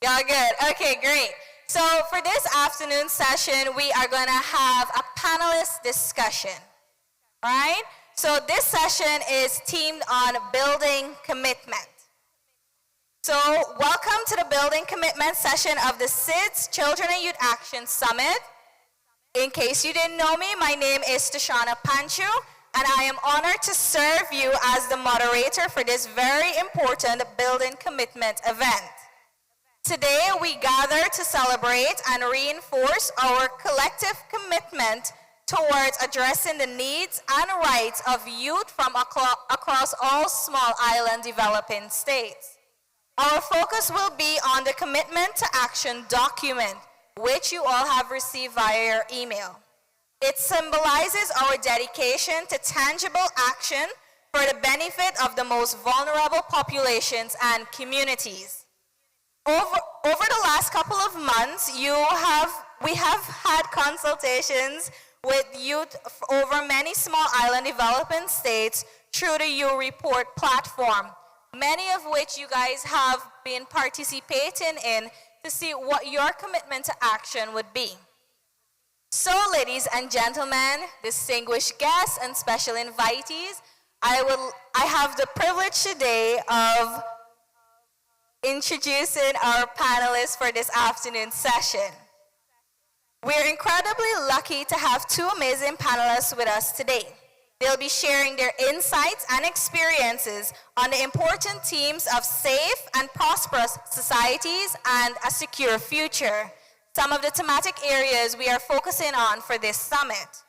Y'all good? Okay, great. So for this afternoon session, we are going to have a panelist discussion. All right? So this session is themed on building commitment. So welcome to the building commitment session of the SIDS Children and Youth Action Summit. In case you didn't know me, my name is Tashana Panchu, and I am honored to serve you as the moderator for this very important building commitment event. Today, we gather to celebrate and reinforce our collective commitment towards addressing the needs and rights of youth from across all small island developing states. Our focus will be on the Commitment to Action document, which you all have received via your email. It symbolizes our dedication to tangible action for the benefit of the most vulnerable populations and communities. Over the last couple of months, we have had consultations with youth over many small island developing states through the U Report platform, many of which you guys have been participating in to see what your commitment to action would be. So, ladies and gentlemen, distinguished guests and special invitees, I have the privilege today of introducing our panelists for this afternoon session. We're incredibly lucky to have two amazing panelists with us today. They'll be sharing their insights and experiences on the important themes of safe and prosperous societies and a secure future, some of the thematic areas we are focusing on for this summit,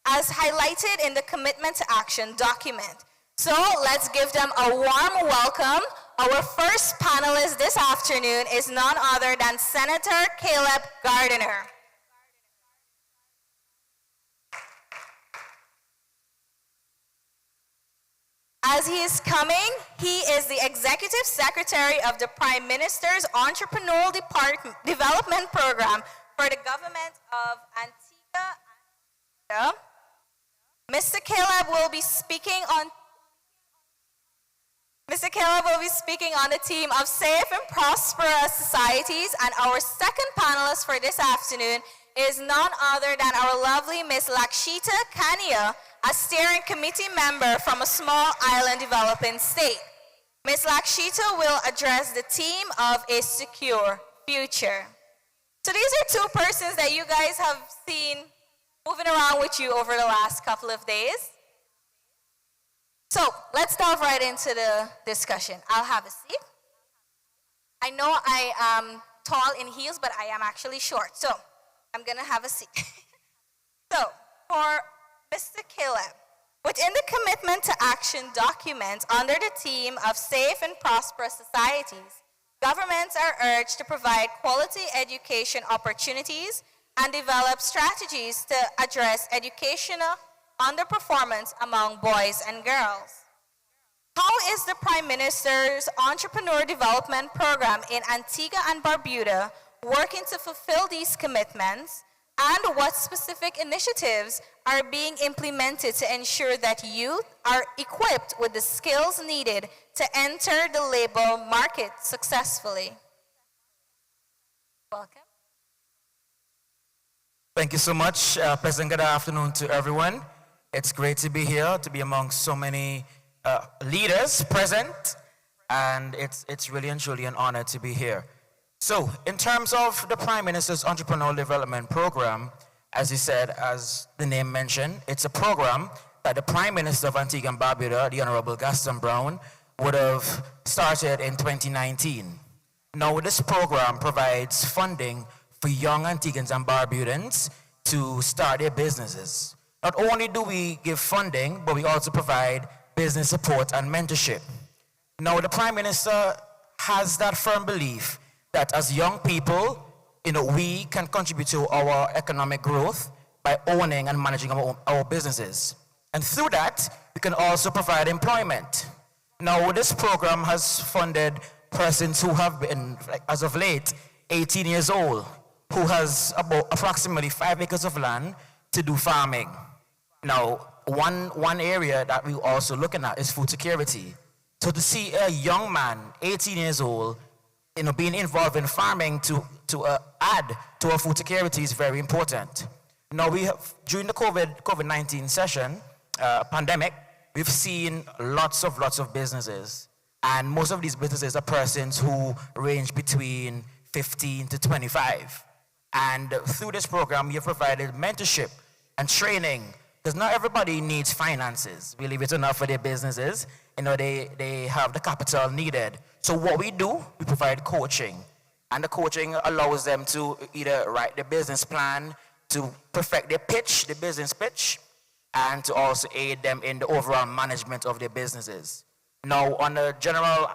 as highlighted in the Commitment to Action document. So let's give them a warm welcome. Our first panelist this afternoon is none other than Senator Caleb Gardiner. As he is coming, he is the Executive Secretary of the Prime Minister's Entrepreneurial Development Program for the Government of Antigua and Barbuda. Mr. Caleb will be speaking on the theme of safe and prosperous societies, and our second panelist for this afternoon is none other than our lovely Miss Lakshita Kania, a steering committee member from a small island developing state. Ms. Lakshita will address the theme of a secure future. So these are two persons that you guys have seen moving around with you over the last couple of days. So let's dive right into the discussion. I'll have a seat. I know I am tall in heels, but I am actually short, so I'm gonna have a seat. So for Mr. Caleb, within the Commitment to Action document under the theme of safe and prosperous societies, governments are urged to provide quality education opportunities and develop strategies to address educational underperformance among boys and girls. How is the Prime Minister's Entrepreneur Development Program in Antigua and Barbuda working to fulfill these commitments, and what specific initiatives are being implemented to ensure that youth are equipped with the skills needed to enter the labor market successfully? Welcome. Thank you so much, President. Good afternoon to everyone. It's great to be here, to be among so many leaders present, and it's really and truly an honor to be here. So, in terms of the Prime Minister's Entrepreneurial Development Program, as he said, as the name mentioned, it's a program that the Prime Minister of Antigua and Barbuda, the Honorable Gaston Brown, would have started in 2019. Now, this program provides funding for young Antiguans and Barbudans to start their businesses. Not only do we give funding, but we also provide business support and mentorship. Now, the Prime Minister has that firm belief that as young people, we can contribute to our economic growth by owning and managing our businesses. And through that, we can also provide employment. Now, this program has funded persons who have been, as of late, 18 years old, who has about approximately 5 acres of land to do farming. Now, one area that we're also looking at is food security. So to see a young man, 18 years old, being involved in farming to add to our food security is very important. Now we have, during the COVID-19 session, pandemic, we've seen lots of businesses. And most of these businesses are persons who range between 15 to 25. And through this program, we have provided mentorship and training, because not everybody needs finances, believe it or not, for their businesses. They have the capital needed. So what we do, we provide coaching. And the coaching allows them to either write the business plan, to perfect their pitch, the business pitch, and to also aid them in the overall management of their businesses. Now, on the general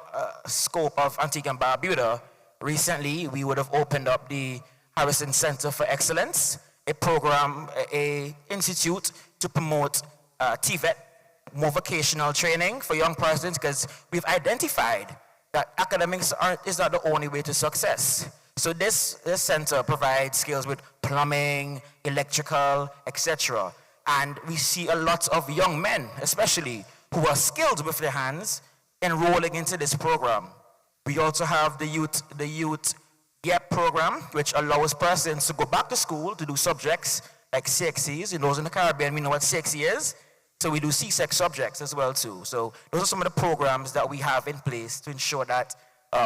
scope of Antigua and Barbuda, recently we would have opened up the Harrison Center for Excellence, a program, a institute to promote TVET, more vocational training for young persons, because we've identified that academics is not the only way to success. So this center provides skills with plumbing, electrical, etc. And we see a lot of young men, especially, who are skilled with their hands, enrolling into this program. We also have the youth GAP program, which allows persons to go back to school to do subjects like CXCs. Those in the Caribbean, we know what CXC is. So we do CSEC subjects as well too. So those are some of the programs that we have in place to ensure that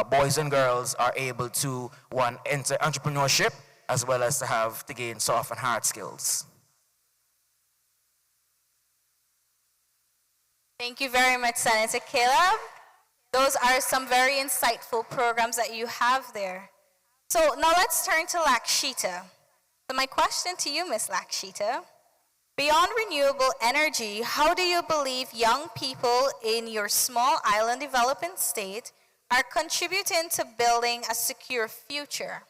boys and girls are able to, one, enter entrepreneurship, as well as to gain soft and hard skills. Thank you very much, Senator Caleb. Those are some very insightful programs that you have there. So now let's turn to Lakshita. So my question to you, Ms. Lakshita, beyond renewable energy, how do you believe young people in your small island developing state are contributing to building a secure future?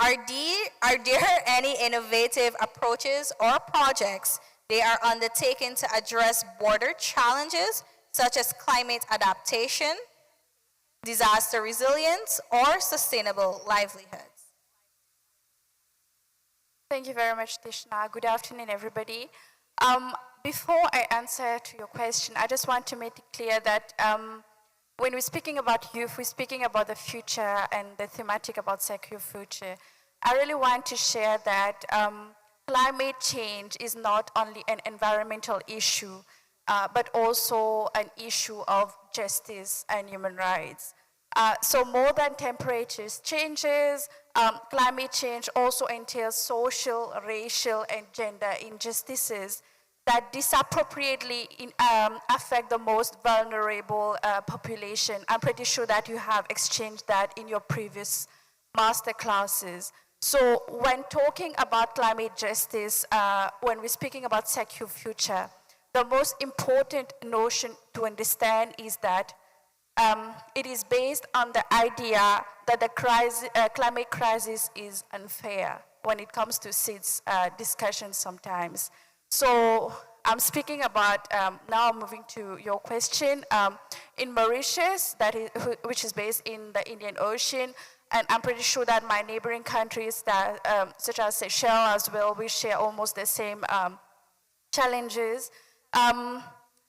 Are there any innovative approaches or projects they are undertaking to address border challenges such as climate adaptation, disaster resilience, or sustainable livelihoods? Thank you very much, Tishna. Good afternoon, everybody. Before I answer to your question, I just want to make it clear that when we're speaking about youth, we're speaking about the future and the thematic about secure future. I really want to share that climate change is not only an environmental issue, but also an issue of justice and human rights. So more than temperature changes, climate change also entails social, racial, and gender injustices that disproportionately affect the most vulnerable population. I'm pretty sure that you have exchanged that in your previous master classes. So when talking about climate justice, when we're speaking about secure future, the most important notion to understand is that it is based on the idea that the climate crisis is unfair when it comes to seats discussions sometimes. So I'm speaking about, now moving to your question, in Mauritius, which is based in the Indian Ocean, and I'm pretty sure that my neighboring countries, that, such as Seychelles as well, we share almost the same challenges.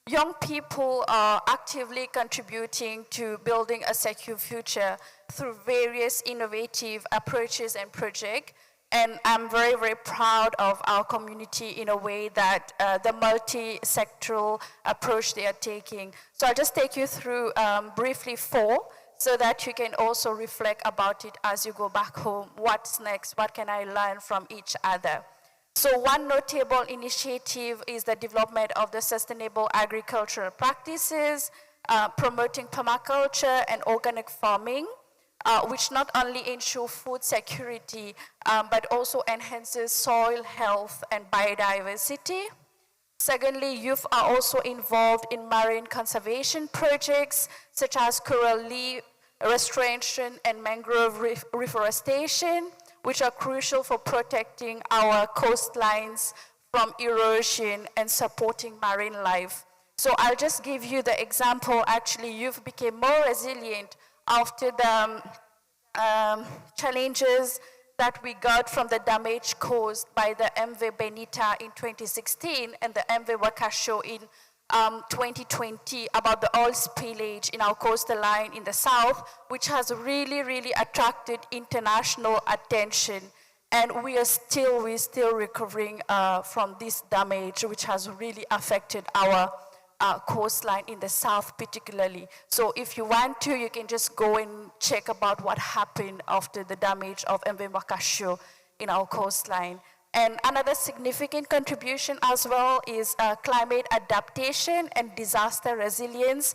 Young people are actively contributing to building a secure future through various innovative approaches and projects. And I'm very, very proud of our community in a way that the multi-sectoral approach they are taking. So I'll just take you through briefly 4 so that you can also reflect about it as you go back home. What's next? What can I learn from each other? So one notable initiative is the development of the sustainable agricultural practices, promoting permaculture and organic farming, which not only ensure food security, but also enhances soil health and biodiversity. Secondly, youth are also involved in marine conservation projects, such as coral reef restoration and mangrove reforestation, which are crucial for protecting our coastlines from erosion and supporting marine life. So I'll just give you the example. Actually, youth became more resilient after the challenges that we got from the damage caused by the MV Benita in 2016 and the MV Wakasho in 2020 about the oil spillage in our coastal line in the south, which has really, really attracted international attention. And we're still recovering from this damage, which has really affected our coastline in the south particularly. So if you want to, you can just go and check about what happened after the damage of MV Makasho in our coastline. And another significant contribution as well is climate adaptation and disaster resilience.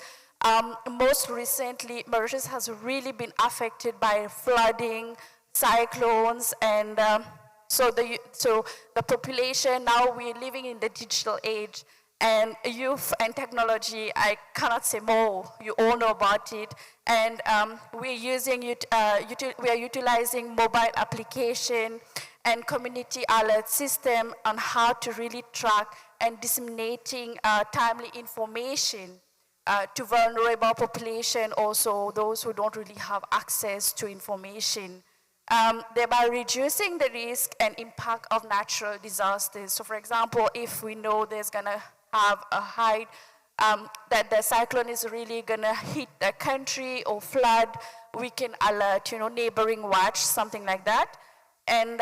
Most recently, Mauritius has really been affected by flooding, cyclones, and so the population, now we're living in the digital age, and youth and technology, I cannot say more, you all know about it. And we're utilizing mobile application and community alert system on how to really track and disseminating timely information to vulnerable population, also those who don't really have access to information, thereby reducing the risk and impact of natural disasters. So for example, if we know there's gonna have a high, that the cyclone is really gonna hit the country or flood, we can alert, neighboring watch, something like that. And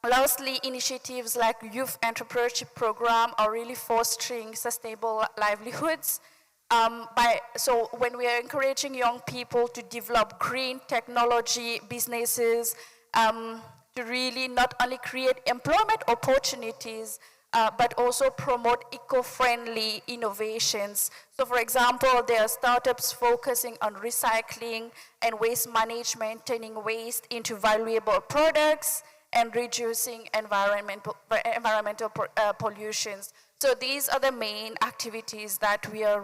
lastly, initiatives like youth entrepreneurship program are really fostering sustainable livelihoods. So when we are encouraging young people to develop green technology businesses, to really not only create employment opportunities, but also promote eco-friendly innovations. So for example, there are startups focusing on recycling and waste management, turning waste into valuable products and reducing environmental pollutions. So these are the main activities that we are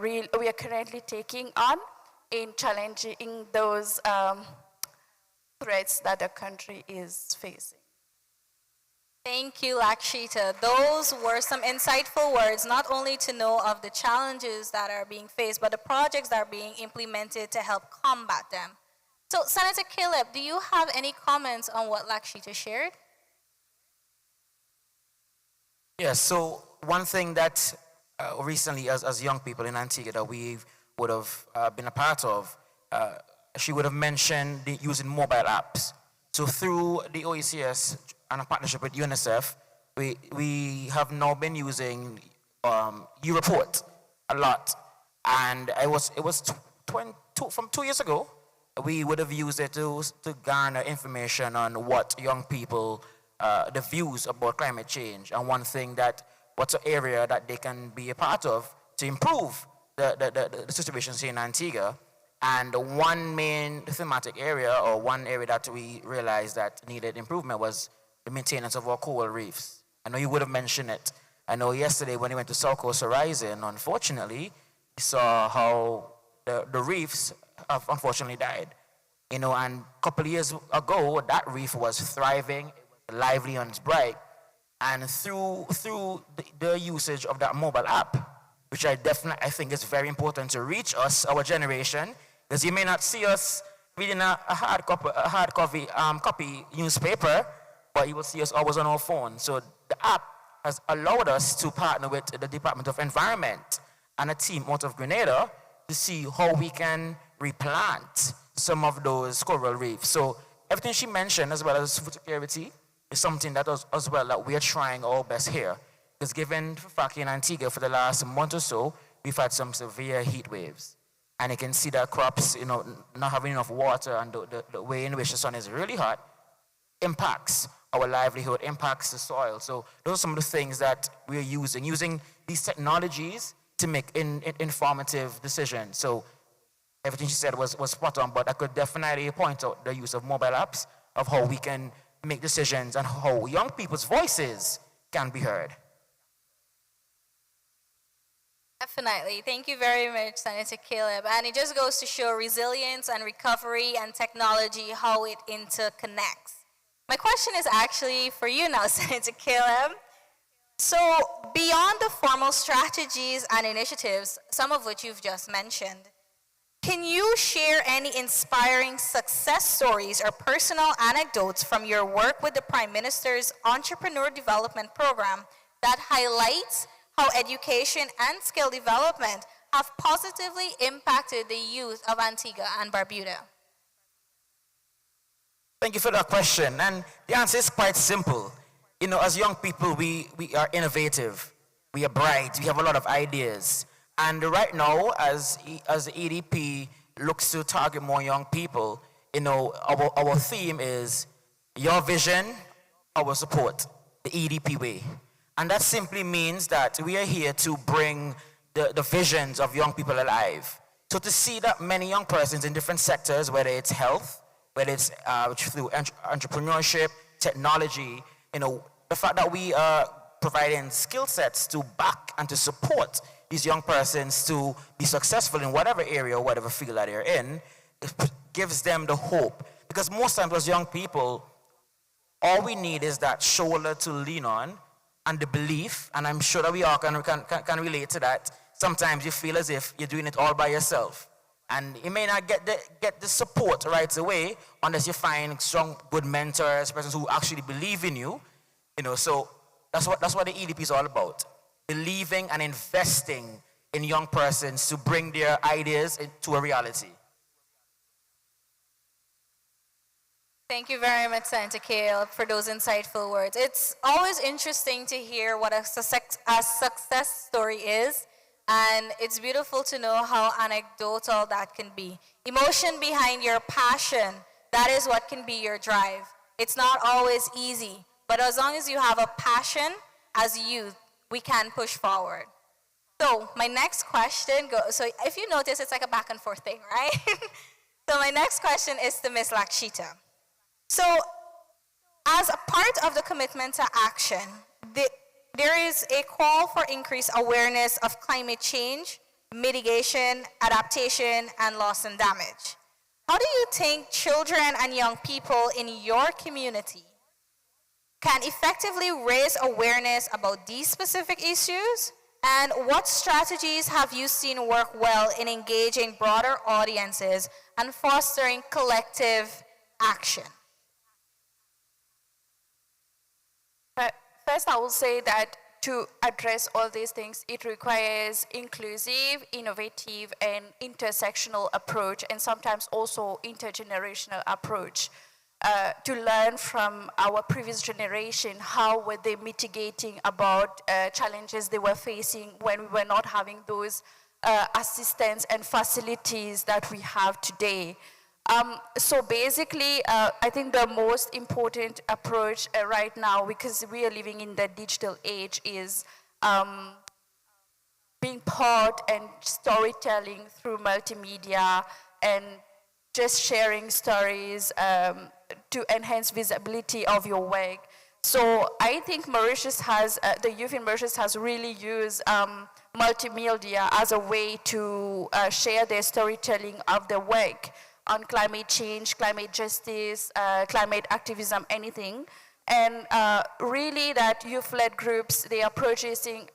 currently taking on in challenging those threats that the country is facing. Thank you, Lakshita. Those were some insightful words, not only to know of the challenges that are being faced, but the projects that are being implemented to help combat them. So, Senator Caleb, do you have any comments on what Lakshita shared? Yes, so one thing that recently as young people in Antigua that we would have been a part of, she would have mentioned using mobile apps. So through the OECS and a partnership with UNICEF, we have now been using YouReport a lot. And it was from 2 years ago, we would have used it to garner information on what young people, the views about climate change, and one thing what's an area that they can be a part of to improve the situations here in Antigua. And one main thematic area, or one area that we realized that needed improvement, was the maintenance of our coral reefs. I know you would have mentioned it. I know yesterday when we went to South Coast Horizon, unfortunately, we saw how the reefs have unfortunately died. And a couple of years ago, that reef was thriving, it was lively and bright. And through the usage of that mobile app, which I think is very important to reach us, our generation, because you may not see us reading a hard copy newspaper, but you will see us always on our phone. So the app has allowed us to partner with the Department of Environment and a team out of Grenada to see how we can replant some of those coral reefs. So everything she mentioned, as well as food security, is something that as well that we are trying our best here. Because given the fact in Antigua for the last month or so, we've had some severe heat waves. And you can see that crops, not having enough water, and the way in which the sun is really hot impacts our livelihood, impacts the soil. So those are some of the things that we're using these technologies to make informative decisions. So everything she said was spot on, but I could definitely point out the use of mobile apps, of how we can make decisions and how young people's voices can be heard. Definitely. Thank you very much, Senator Caleb. And it just goes to show resilience and recovery and technology, how it interconnects. My question is actually for you now, Senator Caleb. So beyond the formal strategies and initiatives, some of which you've just mentioned, can you share any inspiring success stories or personal anecdotes from your work with the Prime Minister's Entrepreneur Development Program that highlights how education and skill development have positively impacted the youth of Antigua and Barbuda? Thank you for that question. And the answer is quite simple. You know, as young people, we are innovative. We are bright. We have a lot of ideas. And right now, as the EDP looks to target more young people, you know, our theme is your vision, our support, the EDP way. And that simply means that we are here to bring the visions of young people alive. So to see that many young persons in different sectors, whether it's health, whether it's through entrepreneurship, technology, you know, the fact that we are providing skill sets to back and to support these young persons to be successful in whatever area or whatever field that they're in, it gives them the hope. Because most times as young people, all we need is that shoulder to lean on and the belief, and I'm sure that we all can relate to that. Sometimes you feel as if you're doing it all by yourself. And you may not get the support right away unless you find strong, good mentors, persons who actually believe in you. You know, so that's what the EDP is all about. Believing and investing in young persons to bring their ideas into a reality. Thank you very much, Senator Kale, for those insightful words. It's always interesting to hear what a success story is, and it's beautiful to know how anecdotal that can be. Emotion behind your passion, that is what can be your drive. It's not always easy, but as long as you have a passion as youth, we can push forward. So my next question goes, so if you notice, it's like a back and forth thing, right? So my next question is to Ms. Lakshita. So as a part of the commitment to action, there is a call for increased awareness of climate change, mitigation, adaptation, and loss and damage. How do you think children and young people in your community can effectively raise awareness about these specific issues? And what strategies have you seen work well in engaging broader audiences and fostering collective action? First, I will say that to address all these things, it requires inclusive, innovative, and intersectional approach, and sometimes also intergenerational approach. To learn from our previous generation, how were they mitigating about challenges they were facing when we were not having those assistance and facilities that we have today. So basically, I think the most important approach right now, because we are living in the digital age, is being part and storytelling through multimedia and just sharing stories to enhance visibility of your work. So I think Mauritius has, the youth in Mauritius has really used multimedia as a way to share their storytelling of their work on climate change, climate justice, climate activism, anything. And really that youth-led groups, they are purchasing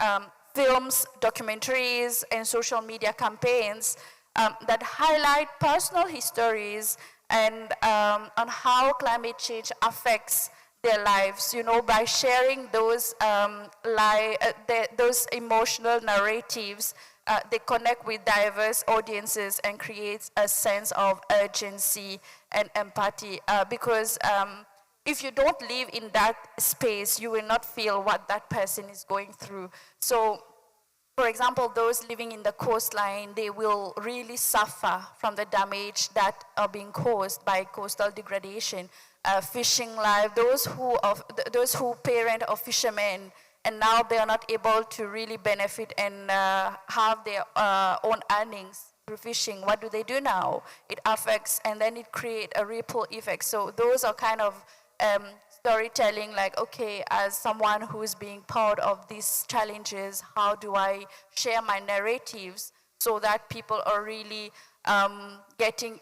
films, documentaries, and social media campaigns that highlight personal histories and on how climate change affects their lives, you know, by sharing those, those emotional narratives. They connect with diverse audiences and create a sense of urgency and empathy because if you don't live in that space, you will not feel what that person is going through. So, for example, those living in the coastline, they will really suffer from the damage that are being caused by coastal degradation. Fishing life, those who parent or fishermen, and now they are not able to really benefit and have their own earnings through fishing. What do they do now? It affects, and then it creates a ripple effect. So those are kind of storytelling, like, okay, as someone who is being part of these challenges, how do I share my narratives so that people are really getting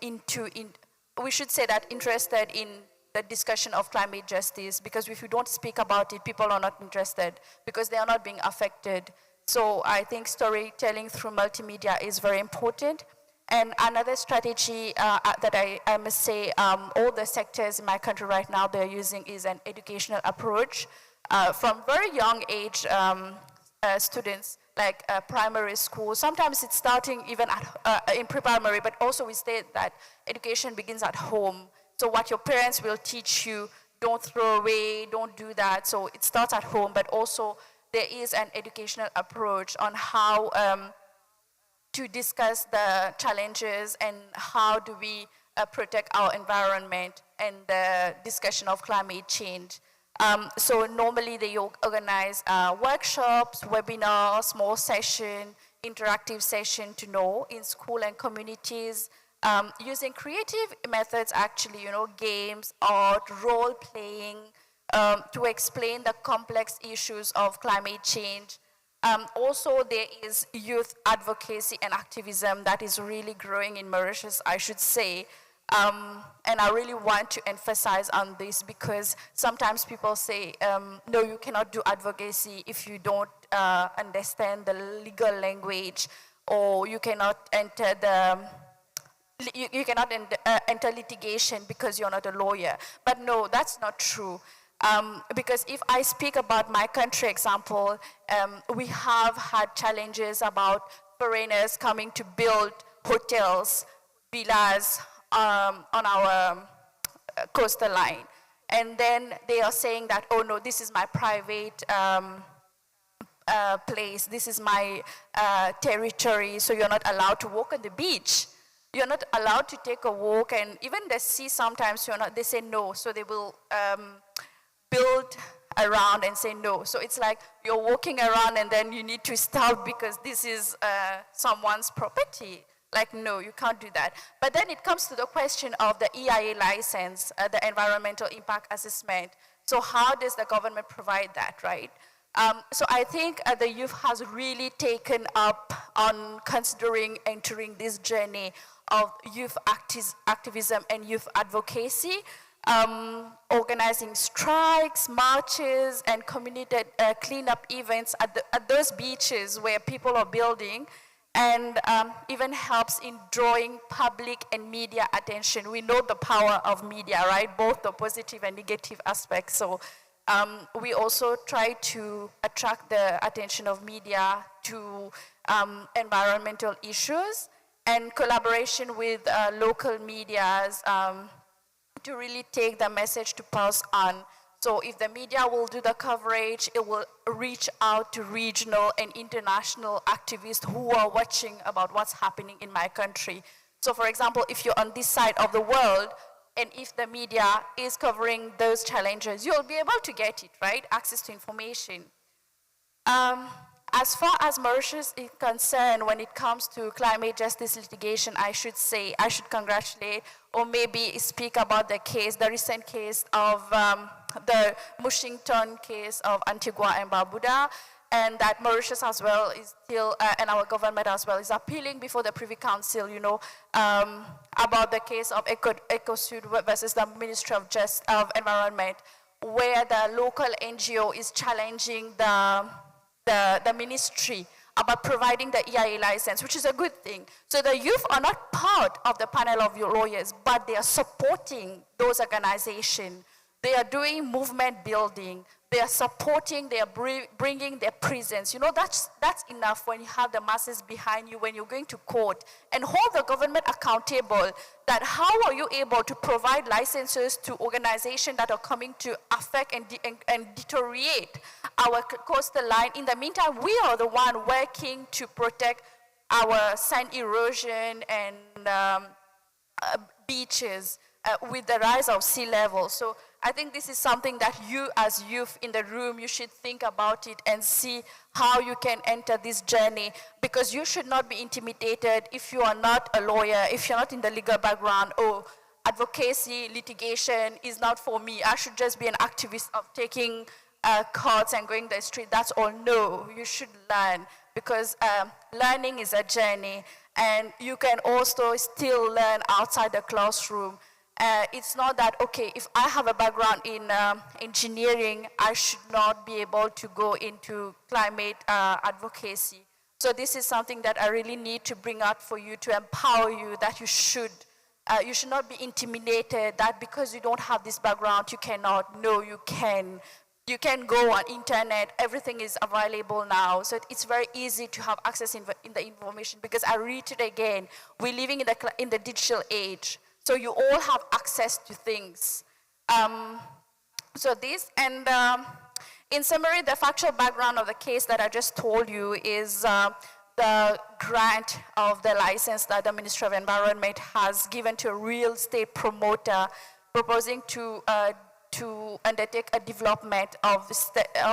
we should say that interested in the discussion of climate justice, because if you don't speak about it, people are not interested because they are not being affected. So I think storytelling through multimedia is very important. And another strategy that I must say all the sectors in my country right now they're using is an educational approach. From very young age, students, like primary school. Sometimes it's starting even in pre-primary, but also we state that education begins at home. So what your parents will teach you, don't throw away, don't do that. So it starts at home, but also there is an educational approach on how to discuss the challenges and how do we protect our environment and the discussion of climate change. So normally they organize workshops, webinars, small session, interactive session to know in school and communities, using creative methods actually, games, art, role playing, to explain the complex issues of climate change. Also, there is youth advocacy and activism that is really growing in Mauritius, I should say. And I really want to emphasize on this because sometimes people say, no, you cannot do advocacy if you don't understand the legal language, or you cannot enter you cannot enter litigation because you're not a lawyer. But no, that's not true. Because if I speak about my country example, we have had challenges about foreigners coming to build hotels, villas, on our coastal line. And then they are saying that, oh no, this is my private place, this is my territory, so you're not allowed to walk on the beach. You're not allowed to take a walk, and even the sea sometimes they say no, so they will build around and say no. So it's like you're walking around and then you need to stop because this is someone's property. Like, no, you can't do that. But then it comes to the question of the EIA license, the environmental impact assessment. So how does the government provide that, right? So I think the youth has really taken up on considering entering this journey of youth activism and youth advocacy, organizing strikes, marches, and community cleanup events at those beaches where people are building, and even helps in drawing public and media attention. We know the power of media, right? Both the positive and negative aspects. So we also try to attract the attention of media to environmental issues, and collaboration with local medias to really take the message to pass on. So if the media will do the coverage, it will reach out to regional and international activists who are watching about what's happening in my country. So for example, if you're on this side of the world, and if the media is covering those challenges, you'll be able to get it, right? Access to information. As far as Mauritius is concerned, when it comes to climate justice litigation, I should congratulate or maybe speak about the recent case of the Mushington case of Antigua and Barbuda, and that Mauritius as well is still, and our government as well, is appealing before the Privy Council, about the case of EcoSud versus the Ministry of Environment, where the local NGO is challenging the ministry about providing the EIA license, which is a good thing. So the youth are not part of the panel of lawyers, but they are supporting those organizations. They are doing movement building. They are supporting, they are bringing their presence. That's enough when you have the masses behind you, when you're going to court, and hold the government accountable that how are you able to provide licenses to organizations that are coming to affect and deteriorate our coastal line. In the meantime, we are the one working to protect our sand erosion and beaches with the rise of sea level. So I think this is something that you as youth in the room, you should think about it and see how you can enter this journey, because you should not be intimidated if you are not a lawyer, if you're not in the legal background. Oh, advocacy, litigation is not for me. I should just be an activist of taking cards and going the street. That's all. No, you should learn, because learning is a journey, and you can also still learn outside the classroom. It's not that, okay, if I have a background in engineering, I should not be able to go into climate advocacy. So this is something that I really need to bring out for you, to empower you, that you should not be intimidated that because you don't have this background, you cannot. No, you can. You can go on internet, everything is available now. So it's very easy to have access in the information, because I read it again, we're living in the digital age. So you all have access to things. So this, and in summary, the factual background of the case that I just told you is the grant of the license that the Ministry of Environment has given to a real estate promoter proposing to undertake a development of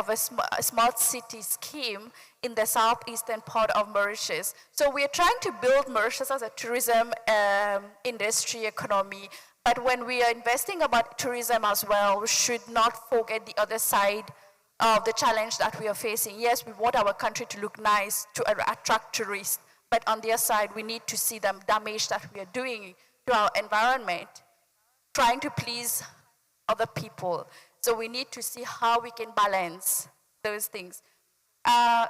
a smart city scheme in the southeastern part of Mauritius. So we are trying to build Mauritius as a tourism industry economy, but when we are investing about tourism as well, we should not forget the other side of the challenge that we are facing. Yes, we want our country to look nice, to attract tourists, but on the other side, we need to see the damage that we are doing to our environment, trying to please other people. So we need to see how we can balance those things.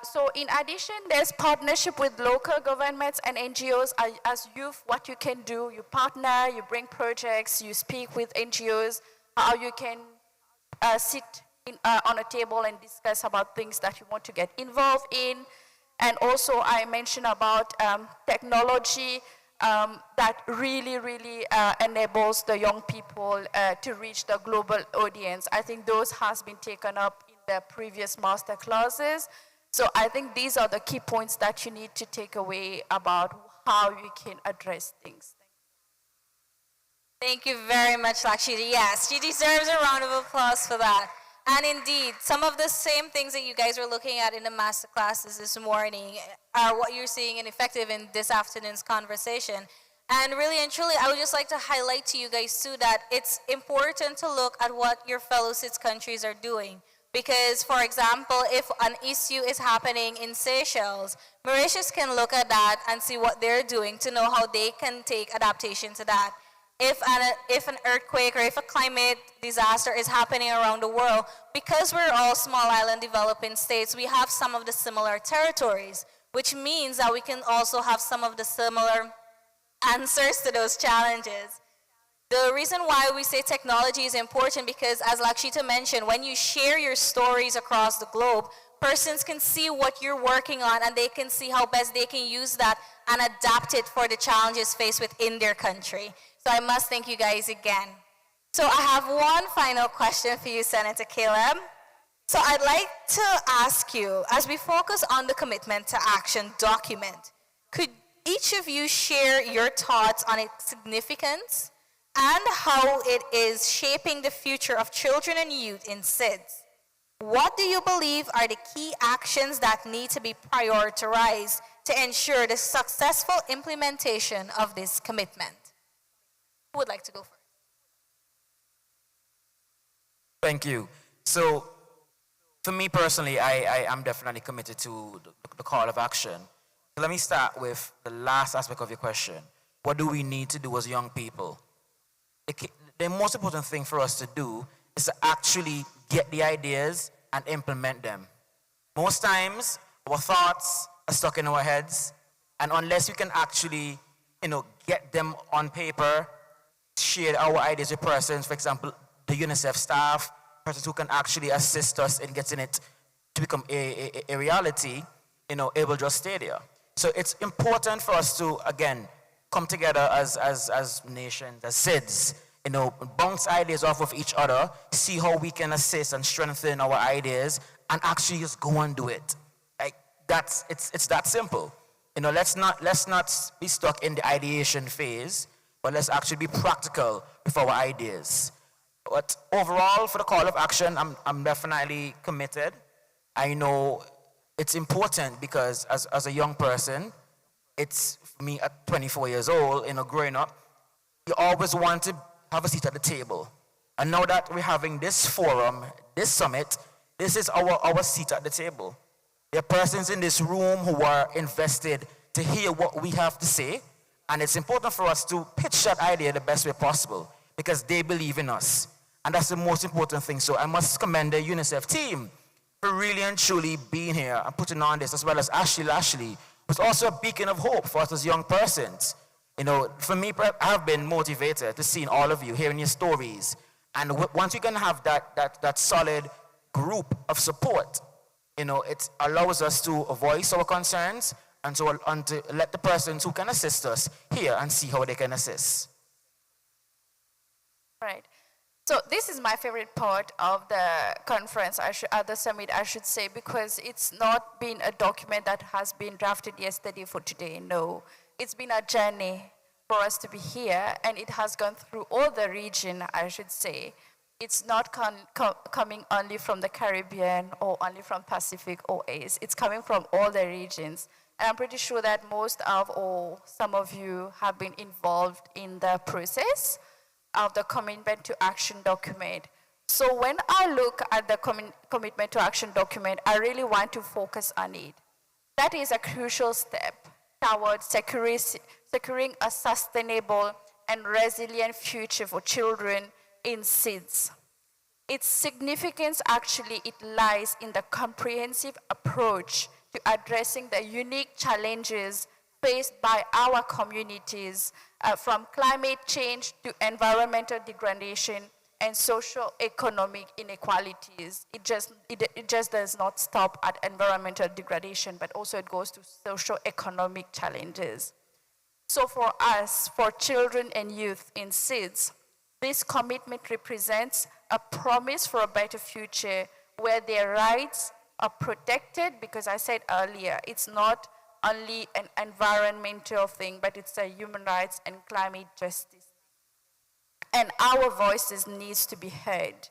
So in addition, there's partnership with local governments and NGOs. As youth, what you can do, you partner, you bring projects, you speak with NGOs, how you can sit on a table and discuss about things that you want to get involved in. And also I mentioned about technology that really enables the young people to reach the global audience. I think those has been taken up in the previous master classes. So I think these are the key points that you need to take away about how you can address things. Thank you very much, Lakshita. Yes, she deserves a round of applause for that. And indeed, some of the same things that you guys were looking at in the master classes this morning are what you're seeing in effective in this afternoon's conversation. And really and truly, I would just like to highlight to you guys too that it's important to look at what your fellow SIDS countries are doing. Because, for example, if an issue is happening in Seychelles, Mauritius can look at that and see what they're doing to know how they can take adaptation to that. If an earthquake or if a climate disaster is happening around the world, because we're all small island developing states, we have some of the similar territories, which means that we can also have some of the similar answers to those challenges. The reason why we say technology is important, because as Lakshita mentioned, when you share your stories across the globe, persons can see what you're working on and they can see how best they can use that and adapt it for the challenges faced within their country. So I must thank you guys again. So I have one final question for you, Senator Caleb. So I'd like to ask you, as we focus on the commitment to action document, could each of you share your thoughts on its significance and how it is shaping the future of children and youth in SIDS? What do you believe are the key actions that need to be prioritized to ensure the successful implementation of this commitment? Who would like to go first? Thank you. So, for me personally, I am definitely committed to the call of action. So let me start with the last aspect of your question. What do we need to do as young people? The most important thing for us to do is to actually get the ideas and implement them. Most times, our thoughts are stuck in our heads, and unless we can actually, get them on paper, share our ideas with persons, for example, the UNICEF staff, persons who can actually assist us in getting it to become a reality, it will just stay there. So it's important for us to, again, come together as nations, as SIDS, bounce ideas off of each other, see how we can assist and strengthen our ideas, and actually just go and do it. It's that simple. Let's not be stuck in the ideation phase, but let's actually be practical with our ideas. But overall, for the call of action, I'm definitely committed. I know it's important because as a young person, it's for me at 24 years old, growing up, you always want to have a seat at the table. And now that we're having this forum, this summit, this is our seat at the table. There are persons in this room who are invested to hear what we have to say, and it's important for us to pitch that idea the best way possible because they believe in us. And that's the most important thing. So I must commend the UNICEF team for really and truly being here and putting on this, as well as Ashley Lashley, who's also a beacon of hope for us as young persons. For me, I have been motivated to seeing all of you, hearing your stories. And once we can have that solid group of support. It allows us to voice our concerns and to let the persons who can assist us hear and see how they can assist. Right. So this is my favorite part of the conference, the summit, I should say, because it's not been a document that has been drafted yesterday for today. No, it's been a journey for us to be here, and it has gone through all the region, I should say. It's not coming only from the Caribbean or only from Pacific or Ace. It's coming from all the regions. And I'm pretty sure that most of or some of you have been involved in the process of the Commitment to Action document. So when I look at the Commitment to Action document, I really want to focus on it. That is a crucial step towards securing a sustainable and resilient future for children in SIDS. Its significance actually, it lies in the comprehensive approach to addressing the unique challenges faced by our communities, from climate change to environmental degradation and socio-economic inequalities. It just does not stop at environmental degradation, but also it goes to socio-economic challenges. So for us, for children and youth in SIDS, this commitment represents a promise for a better future where their rights are protected, because I said earlier, it's not only an environmental thing, but it's a human rights and climate justice. And our voices needs to be heard.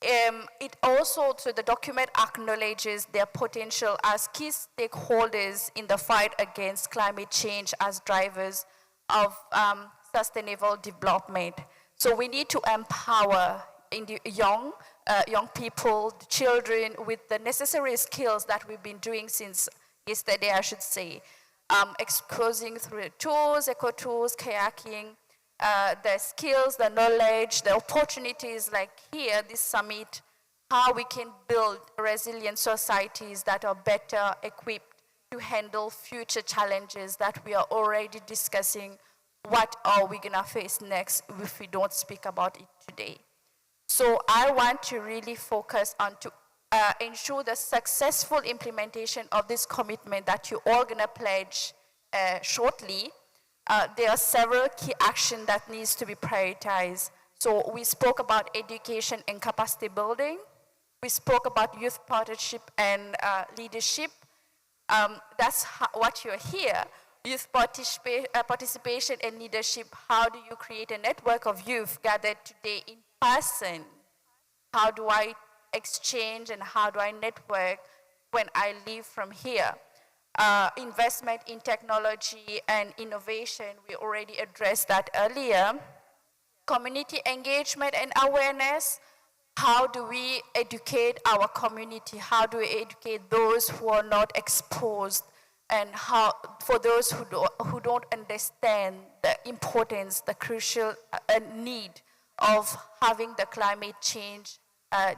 It also, so the document acknowledges their potential as key stakeholders in the fight against climate change as drivers of sustainable development. So we need to empower young people, children, with the necessary skills that we've been doing since yesterday, I should say. Exposing through tools, eco-tools, kayaking, the skills, the knowledge, the opportunities like here, this summit, how we can build resilient societies that are better equipped to handle future challenges that we are already discussing. What are we gonna face next if we don't speak about it today? So I want to really focus on to ensure the successful implementation of this commitment that you all gonna pledge shortly. There are several key actions that needs to be prioritized. So we spoke about education and capacity building. We spoke about youth partnership and leadership. That's what you're here. Youth participation and leadership. How do you create a network of youth gathered today in person? How do I exchange and how do I network when I leave from here? Investment in technology and innovation, we already addressed that earlier. Community engagement and awareness. How do we educate our community? How do we educate those who are not exposed? And how, for those who don't understand the importance, the crucial need of having the climate change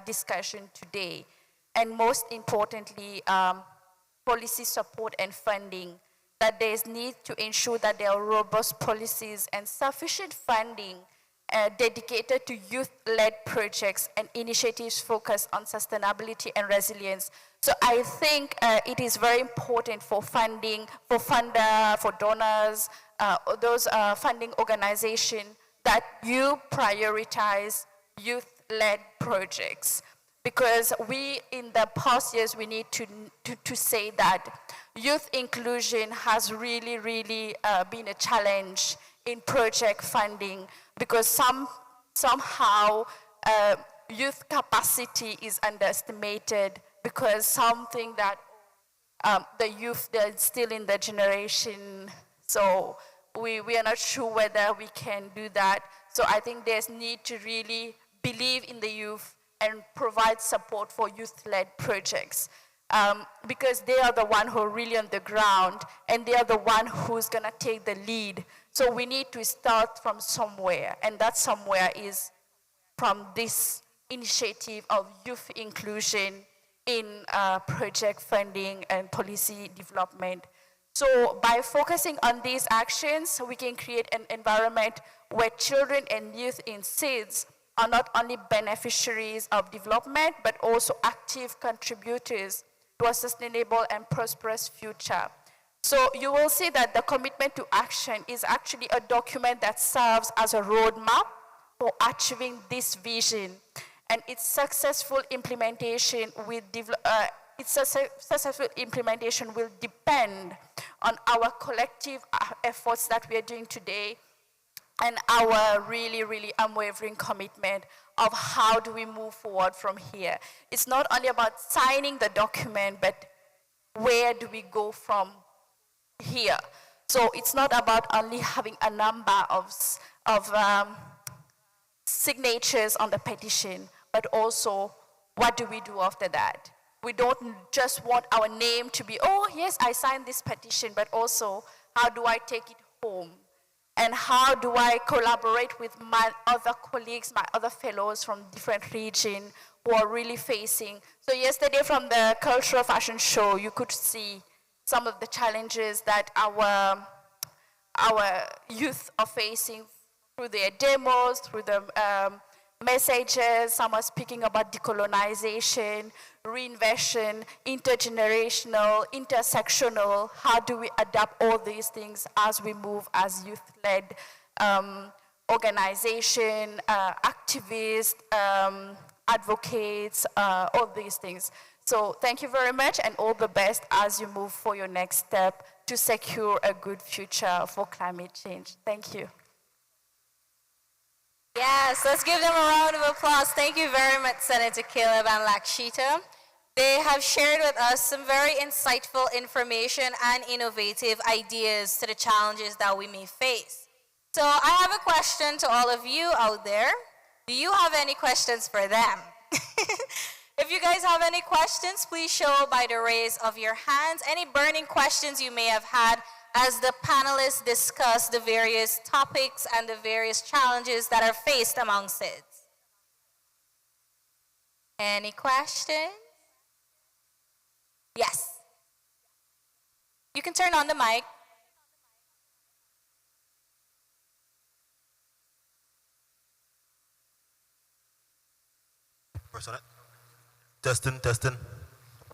discussion today. And most importantly, policy support and funding, that there is need to ensure that there are robust policies and sufficient funding dedicated to youth-led projects and initiatives focused on sustainability and resilience. So I think it is very important for funding, for donors, those funding organizations, that you prioritize youth-led projects. Because we, in the past years, we need to say that youth inclusion has really been a challenge in project funding, because somehow youth capacity is underestimated, because something that the youth, they're still in the generation, so we are not sure whether we can do that. So I think there's need to really believe in the youth and provide support for youth-led projects, because they are the one who are really on the ground, and they are the one who's gonna take the lead. So we need to start from somewhere, and that somewhere is from this initiative of youth inclusion in project funding and policy development. So by focusing on these actions, we can create an environment where children and youth in SIDS are not only beneficiaries of development, but also active contributors to a sustainable and prosperous future. So you will see that the commitment to action is actually a document that serves as a roadmap for achieving this vision. And its successful implementation will depend on our collective efforts that we are doing today and our really, really unwavering commitment of how do we move forward from here. It's not only about signing the document, but where do we go from here? So it's not about only having a number of signatures on the petition, but also what do we do after that? We don't just want our name to be, oh yes, I signed this petition, but also how do I take it home? And how do I collaborate with my other colleagues, my other fellows from different regions who are really facing? So yesterday from the cultural fashion show, you could see some of the challenges that our youth are facing through their demos, through the messages. Some are speaking about decolonization, reinvention, intergenerational, intersectional. How do we adapt all these things as we move as youth-led organization, activists, advocates, all these things. So thank you very much and all the best as you move for your next step to secure a good future for climate change. Thank you. Yes, let's give them a round of applause. Thank you very much, Senator Caleb and Lakshita. They have shared with us some very insightful information and innovative ideas to the challenges that we may face. So I have a question to all of you out there. Do you have any questions for them? If you guys have any questions, please show by the raise of your hands. Any burning questions you may have had as the panelists discuss the various topics and the various challenges that are faced among SIDS. Any questions? Yes. You can turn on the mic. Testing. Okay,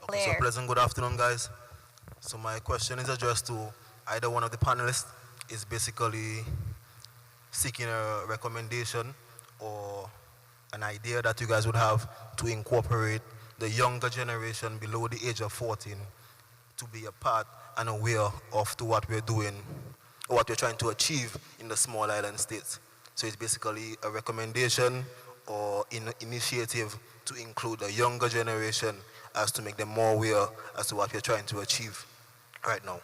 Clear. so pleasant good afternoon, guys. So my question is addressed to either one of the panelists. Is basically seeking a recommendation or an idea that you guys would have to incorporate the younger generation below the age of 14 to be a part and aware of to what we're doing, or what we're trying to achieve in the small island states. So it's basically a recommendation or initiative to include the younger generation as to make them more aware as to what we're trying to achieve right now.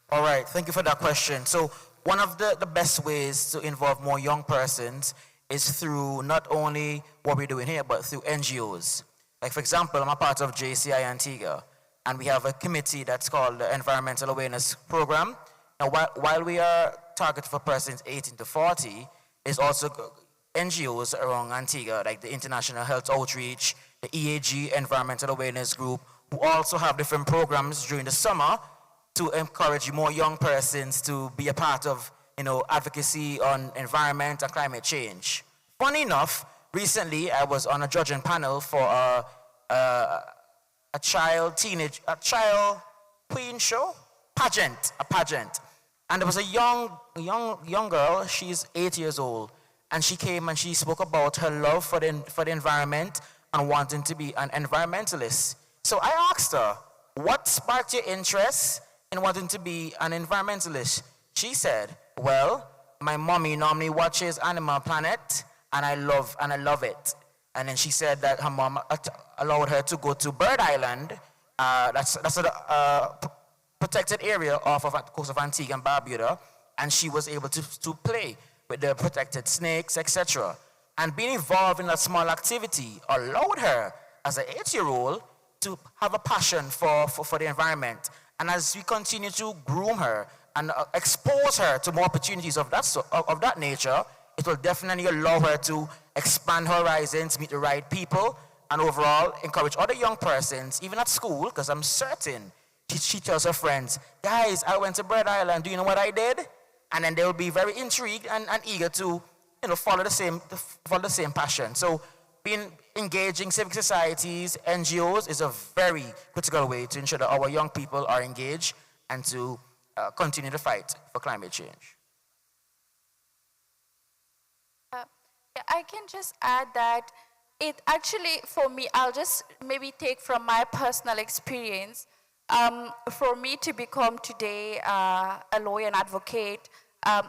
All right, thank you for that question. So one of the best ways to involve more young persons is through not only what we're doing here, but through NGOs. Like for example, I'm a part of JCI Antigua, and we have a committee that's called the Environmental Awareness Program. Now, while we are targeted for persons 18 to 40, there's also NGOs around Antigua, like the International Health Outreach, the EAG Environmental Awareness Group, who also have different programs during the summer to encourage more young persons to be a part of, advocacy on environment and climate change. Funny enough, recently I was on a judging panel for a child queen show, a pageant. And there was a young girl, she's 8 years old, and she came and she spoke about her love for the environment and wanting to be an environmentalist. So I asked her, what sparked your interest in wanting to be an environmentalist? She said, well, my mommy normally watches Animal Planet, and I love it. And then she said that her mom allowed her to go to Bird Island. That's a protected area off of the coast of Antigua and Barbuda, and she was able to play with the protected snakes, etc. And being involved in that small activity allowed her, as an 8-year-old, to have a passion for the environment. And as we continue to groom her and expose her to more opportunities of that nature, it will definitely allow her to expand her horizons, meet the right people, and overall encourage other young persons, even at school, because I'm certain she tells her friends, guys, I went to Bird Island, do you know what I did? And then they'll be very intrigued and eager to follow the same passion. So being engaging civic societies, NGOs is a very critical way to ensure that our young people are engaged and to continue the fight for climate change. Yeah, I can just add that it actually, for me, I'll just maybe take from my personal experience. For me to become today a lawyer and advocate,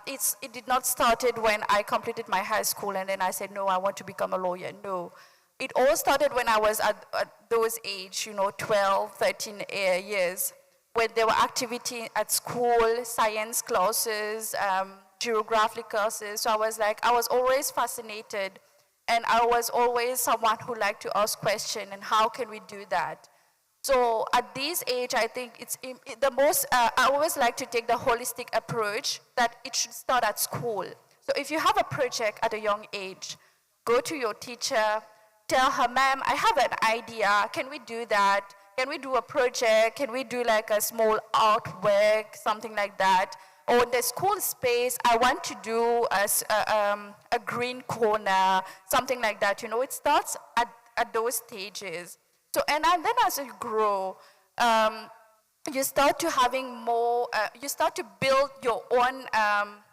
it did not started when I completed my high school and then I said, no, I want to become a lawyer. No. It all started when I was at those age, 12, 13 years, when there were activity at school, science classes, geography classes. So I was always fascinated, and I was always someone who liked to ask questions, and how can we do that? So at this age, I think it's I always like to take the holistic approach that it should start at school. So if you have a project at a young age, go to your teacher, tell her, ma'am, I have an idea, can we do that? Can we do a project? Can we do like a small artwork, something like that? Or the school space, I want to do a green corner, something like that. It starts at those stages. So, and then as you grow, you start to having more, you start to build your own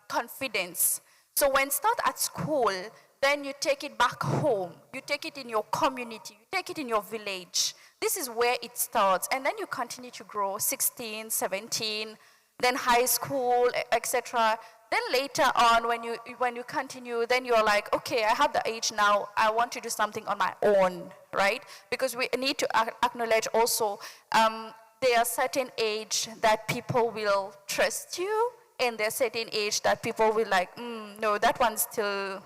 confidence. So when start at school, then you take it back home. You take it in your community. You take it in your village. This is where it starts. And then you continue to grow, 16, 17, then high school, etc. Then later on, when you continue, then you're like, okay, I have the age now. I want to do something on my own, right? Because we need to acknowledge also there are certain age that people will trust you, and there's certain age that people will like, no, that one's still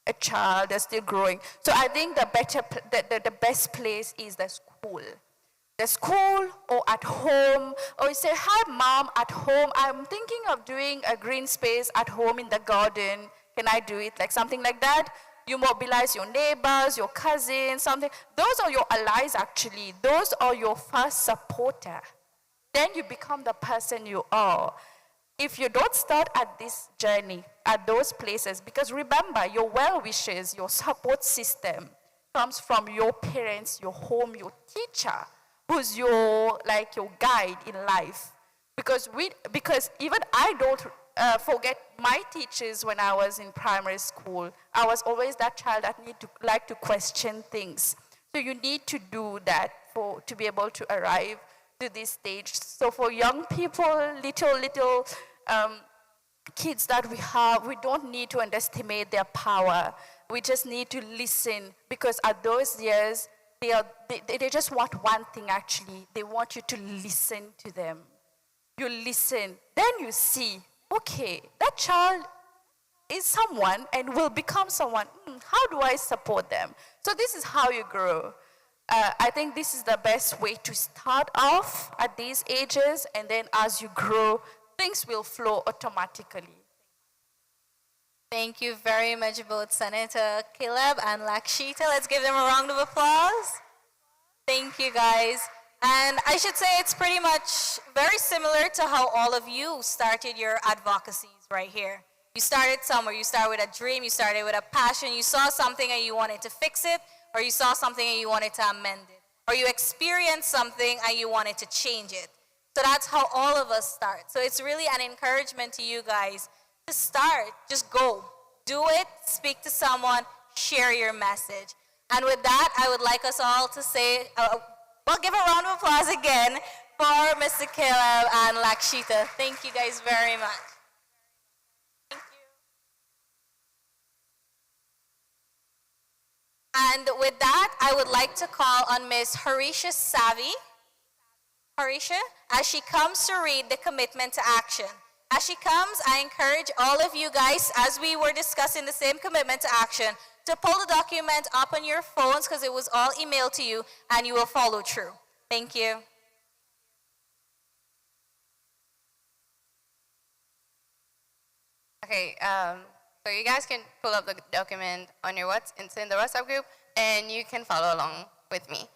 a child, they're still growing. So I think the best place is the school. The school or at home, or you say, hi mom, at home, I'm thinking of doing a green space at home in the garden. Can I do it? Like something like that. You mobilize your neighbors, your cousins, something. Those are your allies actually. Those are your first supporter. Then you become the person you are. If you don't start at this journey, at those places, because remember, your well-wishers, your support system comes from your parents, your home, your teacher, who's your guide in life. Because even I don't forget my teachers when I was in primary school. I was always that child that like to question things. So you need to do that to be able to arrive to this stage. So for young people, little kids that we have, we don't need to underestimate their power. We just need to listen, because at those years, they just want one thing actually. They want you to listen to them. You listen, then you see, okay, that child is someone and will become someone. How do I support them? So this is how you grow. I think this is the best way to start off at these ages, and then as you grow, things will flow automatically. Thank you very much, both Senator Caleb and Lakshita. Let's give them a round of applause. Thank you, guys. And I should say it's pretty much very similar to how all of you started your advocacies right here. You started somewhere. You started with a dream. You started with a passion. You saw something and you wanted to fix it, or you saw something and you wanted to amend it, or you experienced something and you wanted to change it. So that's how all of us start. So it's really an encouragement to you guys to start. Just go. Do it. Speak to someone. Share your message. And with that, I would like us all to say, give a round of applause again for Mr. Caleb and Lakshita. Thank you guys very much. Thank you. And with that, I would like to call on Ms. Harisha Savi. Harisha, as she comes to read the commitment to action. As she comes, I encourage all of you guys, as we were discussing the same commitment to action, to pull the document up on your phones, because it was all emailed to you, and you will follow through. Thank you. Okay, so you guys can pull up the document on your it's in the WhatsApp group, and you can follow along with me.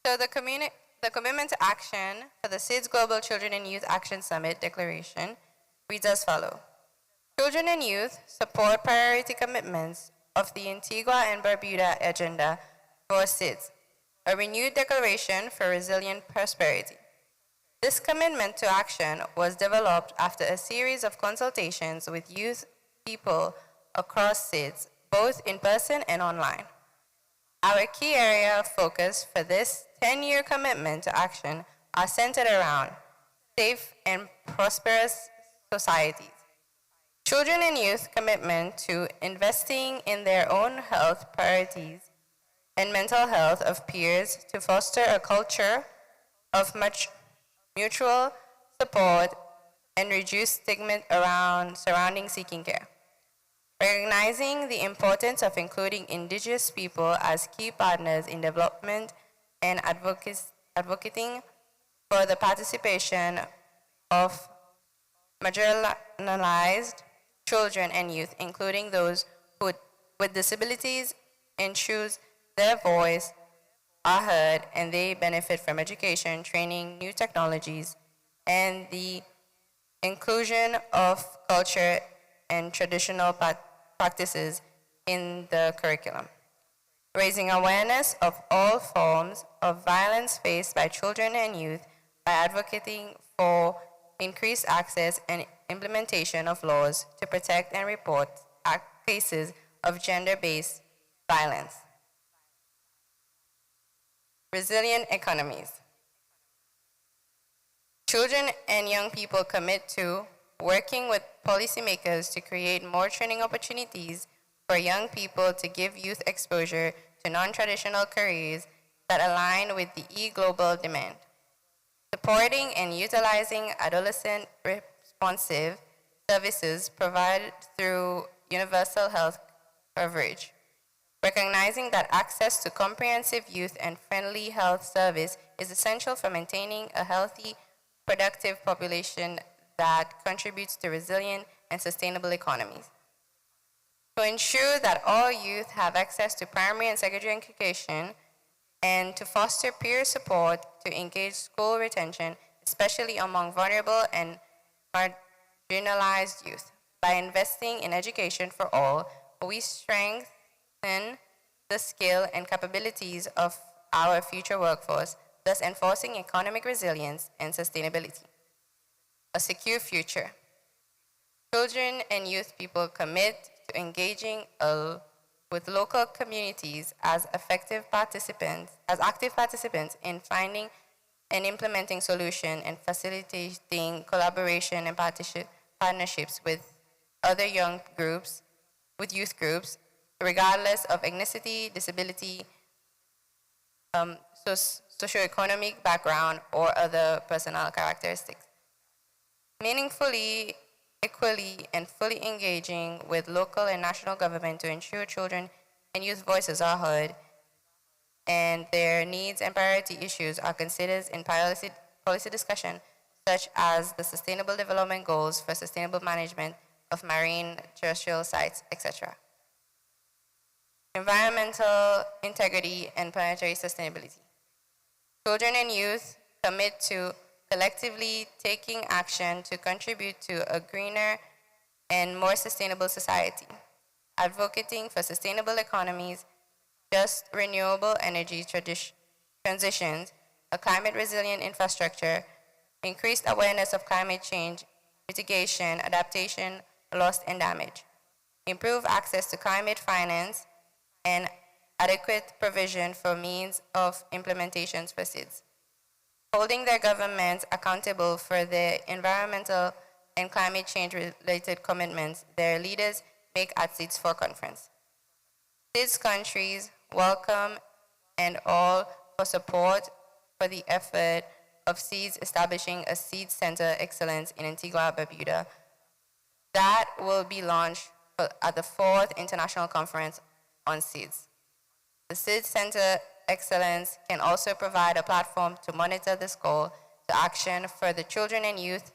So the commitment to action for the SIDS Global Children and Youth Action Summit Declaration reads as follows. Children and youth support priority commitments of the Antigua and Barbuda Agenda for SIDS, a renewed declaration for resilient prosperity. This commitment to action was developed after a series of consultations with youth people across SIDS, both in person and online. Our key area of focus for this 10-year commitment to action are centered around safe and prosperous societies, children and youth commitment to investing in their own health priorities, and mental health of peers to foster a culture of mutual support and reduce stigma around surrounding seeking care. Recognizing the importance of including indigenous people as key partners in development and advocating for the participation of marginalized children and youth, including those with disabilities, ensures their voice are heard and they benefit from education, training, new technologies, and the inclusion of culture and traditional practices in the curriculum. Raising awareness of all forms of violence faced by children and youth by advocating for increased access and implementation of laws to protect and report cases of gender-based violence. Resilient economies. Children and young people commit to working with policymakers to create more training opportunities for young people to give youth exposure to non-traditional careers that align with the e-global demand. Supporting and utilizing adolescent responsive services provided through universal health coverage. Recognizing that access to comprehensive youth and friendly health service is essential for maintaining a healthy, productive population that contributes to resilient and sustainable economies. To ensure that all youth have access to primary and secondary education, and to foster peer support to engage school retention, especially among vulnerable and marginalized youth. By investing in education for all, we strengthen the skill and capabilities of our future workforce, thus enforcing economic resilience and sustainability. A secure future. Children and youth people commit to engaging with local communities as active participants in finding and implementing solutions and facilitating collaboration and partnerships with other young groups, with youth groups, regardless of ethnicity, disability, socioeconomic background, or other personal characteristics. Meaningfully, equally, and fully engaging with local and national government to ensure children and youth voices are heard and their needs and priority issues are considered in policy discussion, such as the Sustainable Development Goals for sustainable management of marine terrestrial sites, etc. Environmental integrity and planetary sustainability. Children and youth commit to collectively taking action to contribute to a greener and more sustainable society, advocating for sustainable economies, just renewable energy transitions, a climate-resilient infrastructure, increased awareness of climate change, mitigation, adaptation, loss, and damage, improve access to climate finance, and adequate provision for means of implementations for SIDS. Holding their governments accountable for their environmental and climate change-related commitments their leaders make at SIDS 4 conference. SIDS countries welcome and all for support for the effort of SIDS establishing a SIDS Center Excellence in Antigua and Barbuda that will be launched at the 4th International Conference on SIDS. The SIDS Center Excellence can also provide a platform to monitor this call to action for the children and youth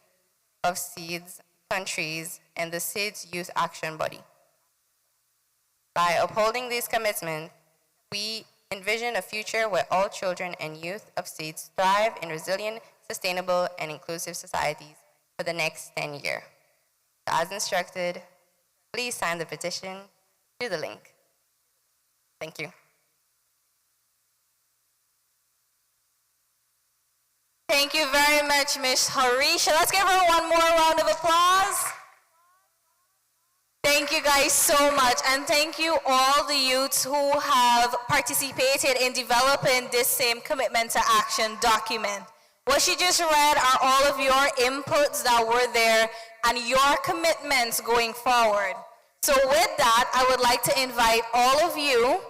of SIDS countries and the SIDS Youth Action Body. By upholding these commitments, we envision a future where all children and youth of SIDS thrive in resilient, sustainable, and inclusive societies for the next 10 years. As instructed, Please sign the petition through the link. Thank you. Thank you very much, Ms. Harisha. Let's give her one more round of applause. Thank you guys so much, and thank you all the youths who have participated in developing this same commitment to action document. What she just read are all of your inputs that were there and your commitments going forward. So with that, I would like to invite all of you.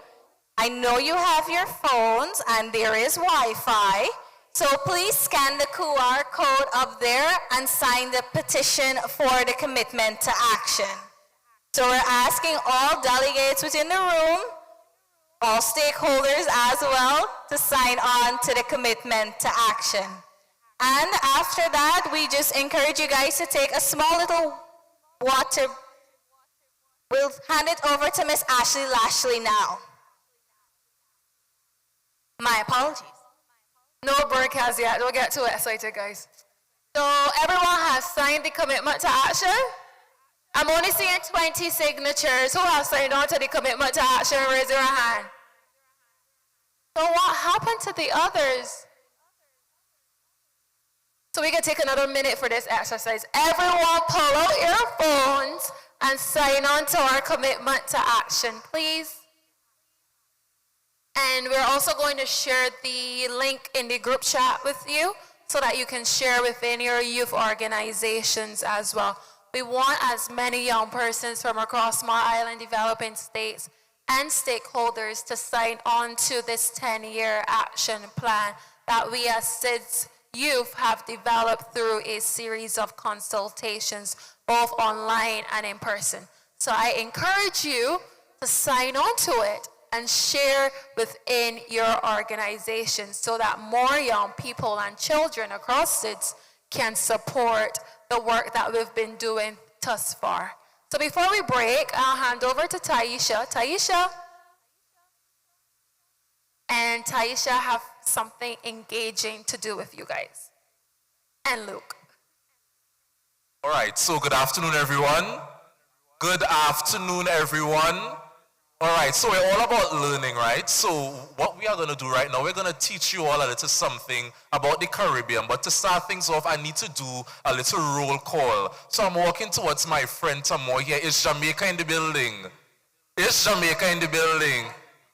I know you have your phones and there is Wi-Fi. So please scan the QR code up there and sign the petition for the commitment to action. So we're asking all delegates within the room, all stakeholders as well, to sign on to the commitment to action. And after that, we just encourage you guys to take a small little water. We'll hand it over to Miss Ashley Lashley now. My apologies. No break as yet. Don't get too excited, guys. So everyone has signed the commitment to action. I'm only seeing 20 signatures. Who have signed on to the commitment to action? Raise your hand. So what happened to the others? So we can take another minute for this exercise. Everyone pull out your phones and sign on to our commitment to action, please. And we're also going to share the link in the group chat with you so that you can share within your youth organizations as well. We want as many young persons from across Small Island developing states and stakeholders to sign on to this 10-year action plan that we as SIDS Youth have developed through a series of consultations, both online and in person. So I encourage you to sign on to it and share within your organization so that more young people and children across SIDS can support the work that we've been doing thus far. So before we break, I'll hand over to Taisha. Taisha. And Taisha have something engaging to do with you guys. And Luke. All right, so good afternoon, everyone. Good afternoon, everyone. All right, so we're all about learning, right? So what we are going to do right now, we're going to teach you all a little something about the Caribbean. But to start things off, I need to do a little roll call. So I'm walking towards my friend Tamoy here. Is Jamaica in the building? Is Jamaica in the building?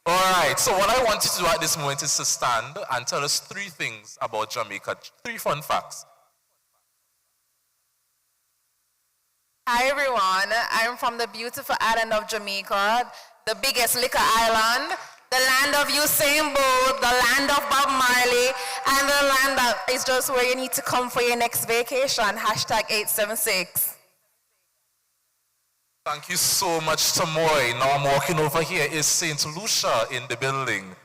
All right, so what I want you to do at this moment is to stand and tell us 3 things about Jamaica. 3 fun facts. Hi everyone, I'm from the beautiful island of Jamaica, the biggest liquor island, the land of Usain Bolt, the land of Bob Marley, and the land that is just where you need to come for your next vacation, #876. Thank you so much, Tamoy. Now I'm walking over here. Is St. Lucia in the building?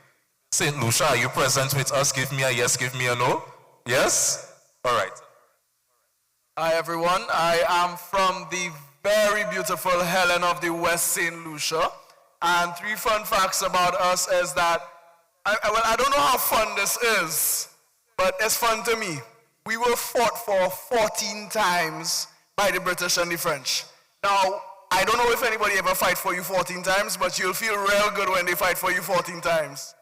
St. Lucia, are you present with us? Give me a yes, give me a no. Yes? All right. Hi everyone, I am from the very beautiful Helen of the West, St. Lucia. And 3 fun facts about us is that, I don't know how fun this is, but it's fun to me. We were fought for 14 times by the British and the French. Now, I don't know if anybody ever fight for you 14 times, but you'll feel real good when they fight for you 14 times.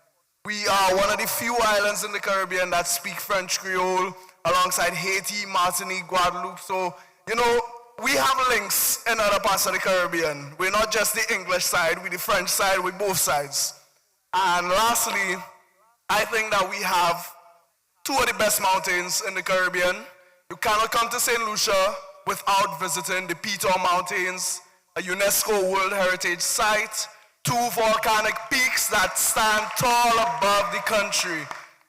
We are one of the few islands in the Caribbean that speak French Creole, alongside Haiti, Martinique, Guadeloupe. So, you know, we have links in other parts of the Caribbean. We're not just the English side, we're the French side, we're both sides. And lastly, I think that we have 2 of the best mountains in the Caribbean. You cannot come to St. Lucia without visiting the Piton Mountains, a UNESCO World Heritage Site, 2 volcanic peaks that stand tall above the country.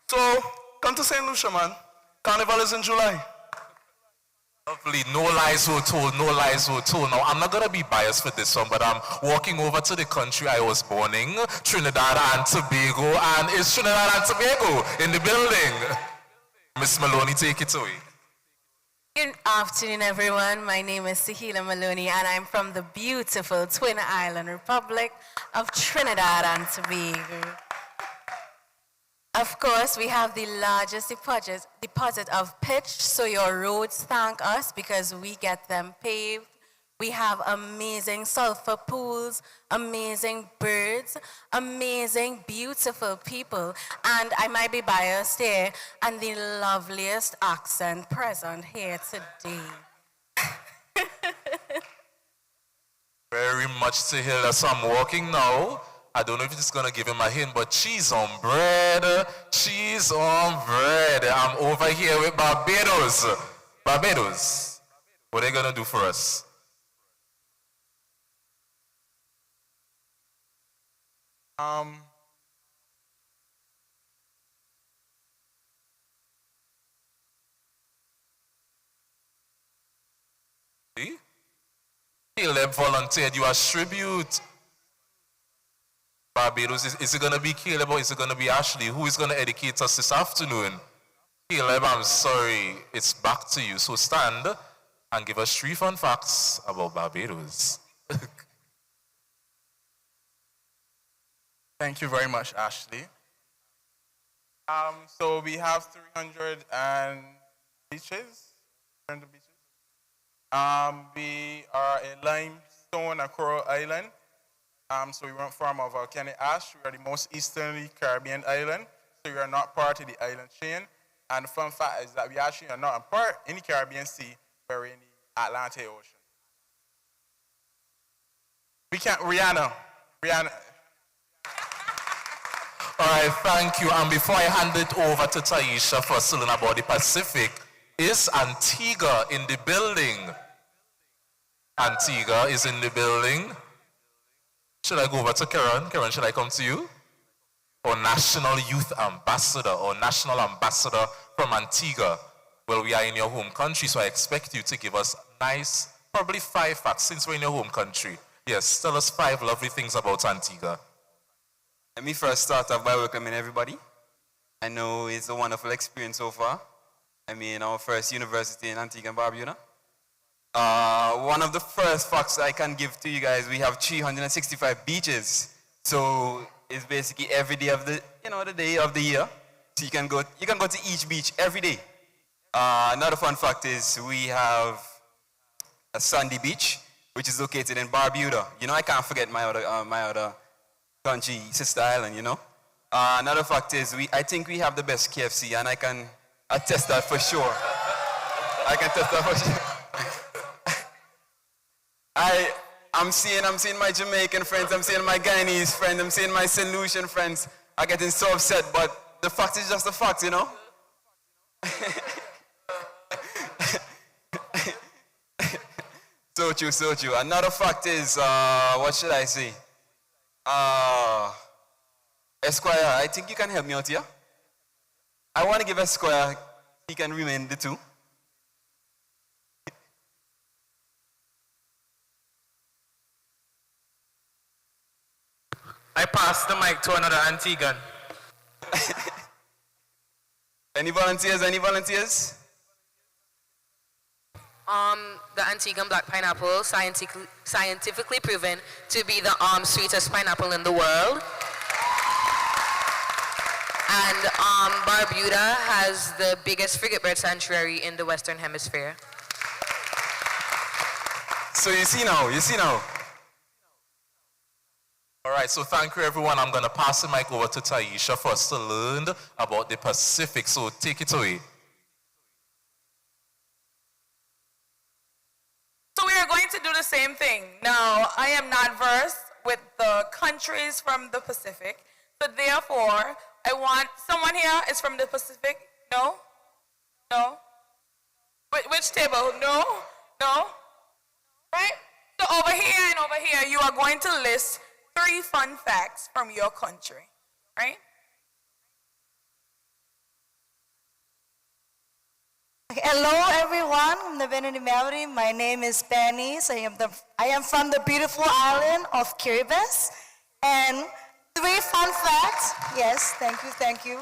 So, come to St. Lucia, man. Carnival is in July. Lovely. No lies were told, no lies were told. Now, I'm not going to be biased for this one, but I'm walking over to the country I was born in, Trinidad and Tobago, and it's Trinidad and Tobago in the building. Miss Maloney, take it away. Good afternoon everyone, my name is Sahila Maloney and I'm from the beautiful Twin Island Republic of Trinidad and Tobago. Of course, we have the largest deposit of pitch, so your roads thank us because we get them paved We have amazing sulfur pools, amazing birds, amazing, beautiful people, and I might be biased here, and the loveliest accent present here today. Very much to hear that. So I'm walking now. I don't know if it's gonna give him a hint, but cheese on bread, cheese on bread. I'm over here with Barbados. Barbados, what are they gonna do for us? See? Caleb volunteered you as tribute. Barbados, is it going to be Caleb or is it going to be Ashley? Who is going to educate us this afternoon? Caleb, I'm sorry, it's back to you. So stand and give us 3 fun facts about Barbados. Thank you very much, Ashley. So we have 300 beaches. 300 beaches. We are a limestone and coral island. So we went from a volcanic ash. We are the most easterly Caribbean island. So we are not part of the island chain. And the fun fact is that we actually are not a part in the Caribbean Sea, we're in the Atlantic Ocean. We can't, Rihanna. All right, thank you. And before I hand it over to Taisha for us to learn about the Pacific, is Antigua in the building? Antigua is in the building. Should I go over to Karen? Karen, should I come to you? Or National Youth Ambassador or National Ambassador from Antigua. Well, we are in your home country, so I expect you to give us nice, probably 5 facts since we're in your home country. Yes, tell us 5 lovely things about Antigua. Let me first start off by welcoming everybody. I know it's a wonderful experience so far. I mean, our first university in Antigua and Barbuda. One of the first facts I can give to you guys, we have 365 beaches. So it's basically every day of the, the day of the year. So you can go to each beach every day. Another fun fact is we have a sandy beach, which is located in Barbuda. I can't forget my other country, sister island, Another fact is I think we have the best KFC, and I can attest that for sure. I can attest that for sure. I'm seeing my Jamaican friends, I'm seeing my Guyanese friends, I'm seeing my St. Lucian friends are getting so upset, but the fact is just a fact, So true. Another fact is, what should I say? Esquire, I think you can help me out here. I want to give Esquire, he can remain the 2. I pass the mic to another Antiguan. Any volunteers? The Antiguan black pineapple, scientifically proven to be the sweetest pineapple in the world. And Barbuda has the biggest frigate bird sanctuary in the Western Hemisphere. So you see now. All right, so thank you, everyone. I'm going to pass the mic over to Taisha for us to learn about the Pacific. So take it away. So we are going to do the same thing. Now, I am not versed with the countries from the Pacific, so therefore, I want someone here is from the Pacific. No? Which table? No? Right? So over here and over here, you are going to list 3 fun facts from your country, right? Hello, everyone. I'm Navina Melody. My name is Bernice. I am from the beautiful island of Kiribati. And 3 fun facts. Yes, thank you.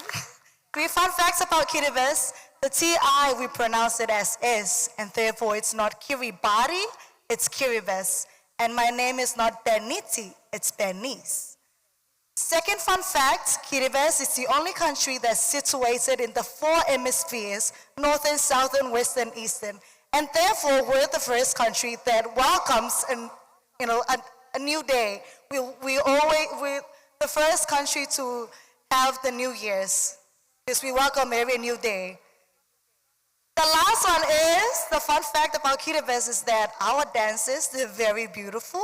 3 fun facts about Kiribati. The T-I, we pronounce it as is, and therefore it's not Kiribati, it's Kiribati. And my name is not Berniti, it's Bernice. Second fun fact, Kiribati is the only country that's situated in the 4 hemispheres, northern, southern, western, eastern. And therefore, we're the first country that welcomes a new day. We're the first country to have the New Year's, because we welcome every new day. The last one is, the fun fact about Kiribati is that our dances, they're very beautiful.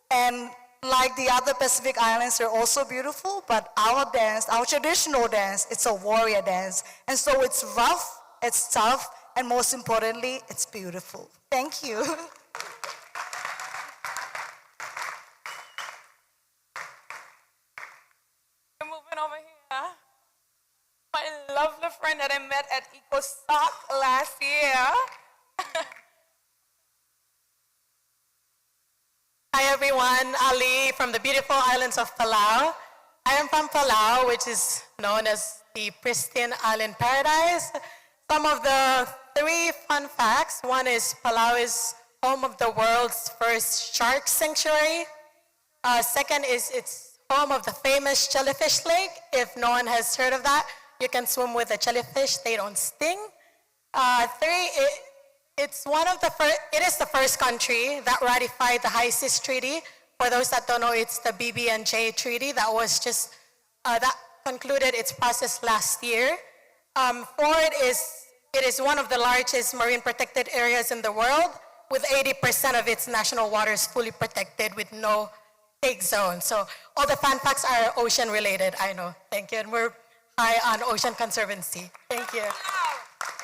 And like the other Pacific Islands, they're also beautiful, but our dance, our traditional dance, it's a warrior dance. And so it's rough, it's tough, and most importantly, it's beautiful. Thank you. Moving over here. My lovely friend that I met at EcoSoc last year. Hi everyone, Ali from the beautiful islands of Palau. I am from Palau, which is known as the pristine island paradise. Some of the 3 fun facts. One is Palau is home of the world's first shark sanctuary. Second is it's home of the famous jellyfish lake. If no one has heard of that, you can swim with the jellyfish, they don't sting. 3, it is the first country that ratified the High Seas Treaty. For those that don't know, it's the BB&J Treaty that was just, that concluded its process last year. 4, it is one of the largest marine protected areas in the world, with 80% of its national waters fully protected with no take zone. So all the fun facts are ocean related, I know. Thank you, and we're high on Ocean Conservancy. Thank you.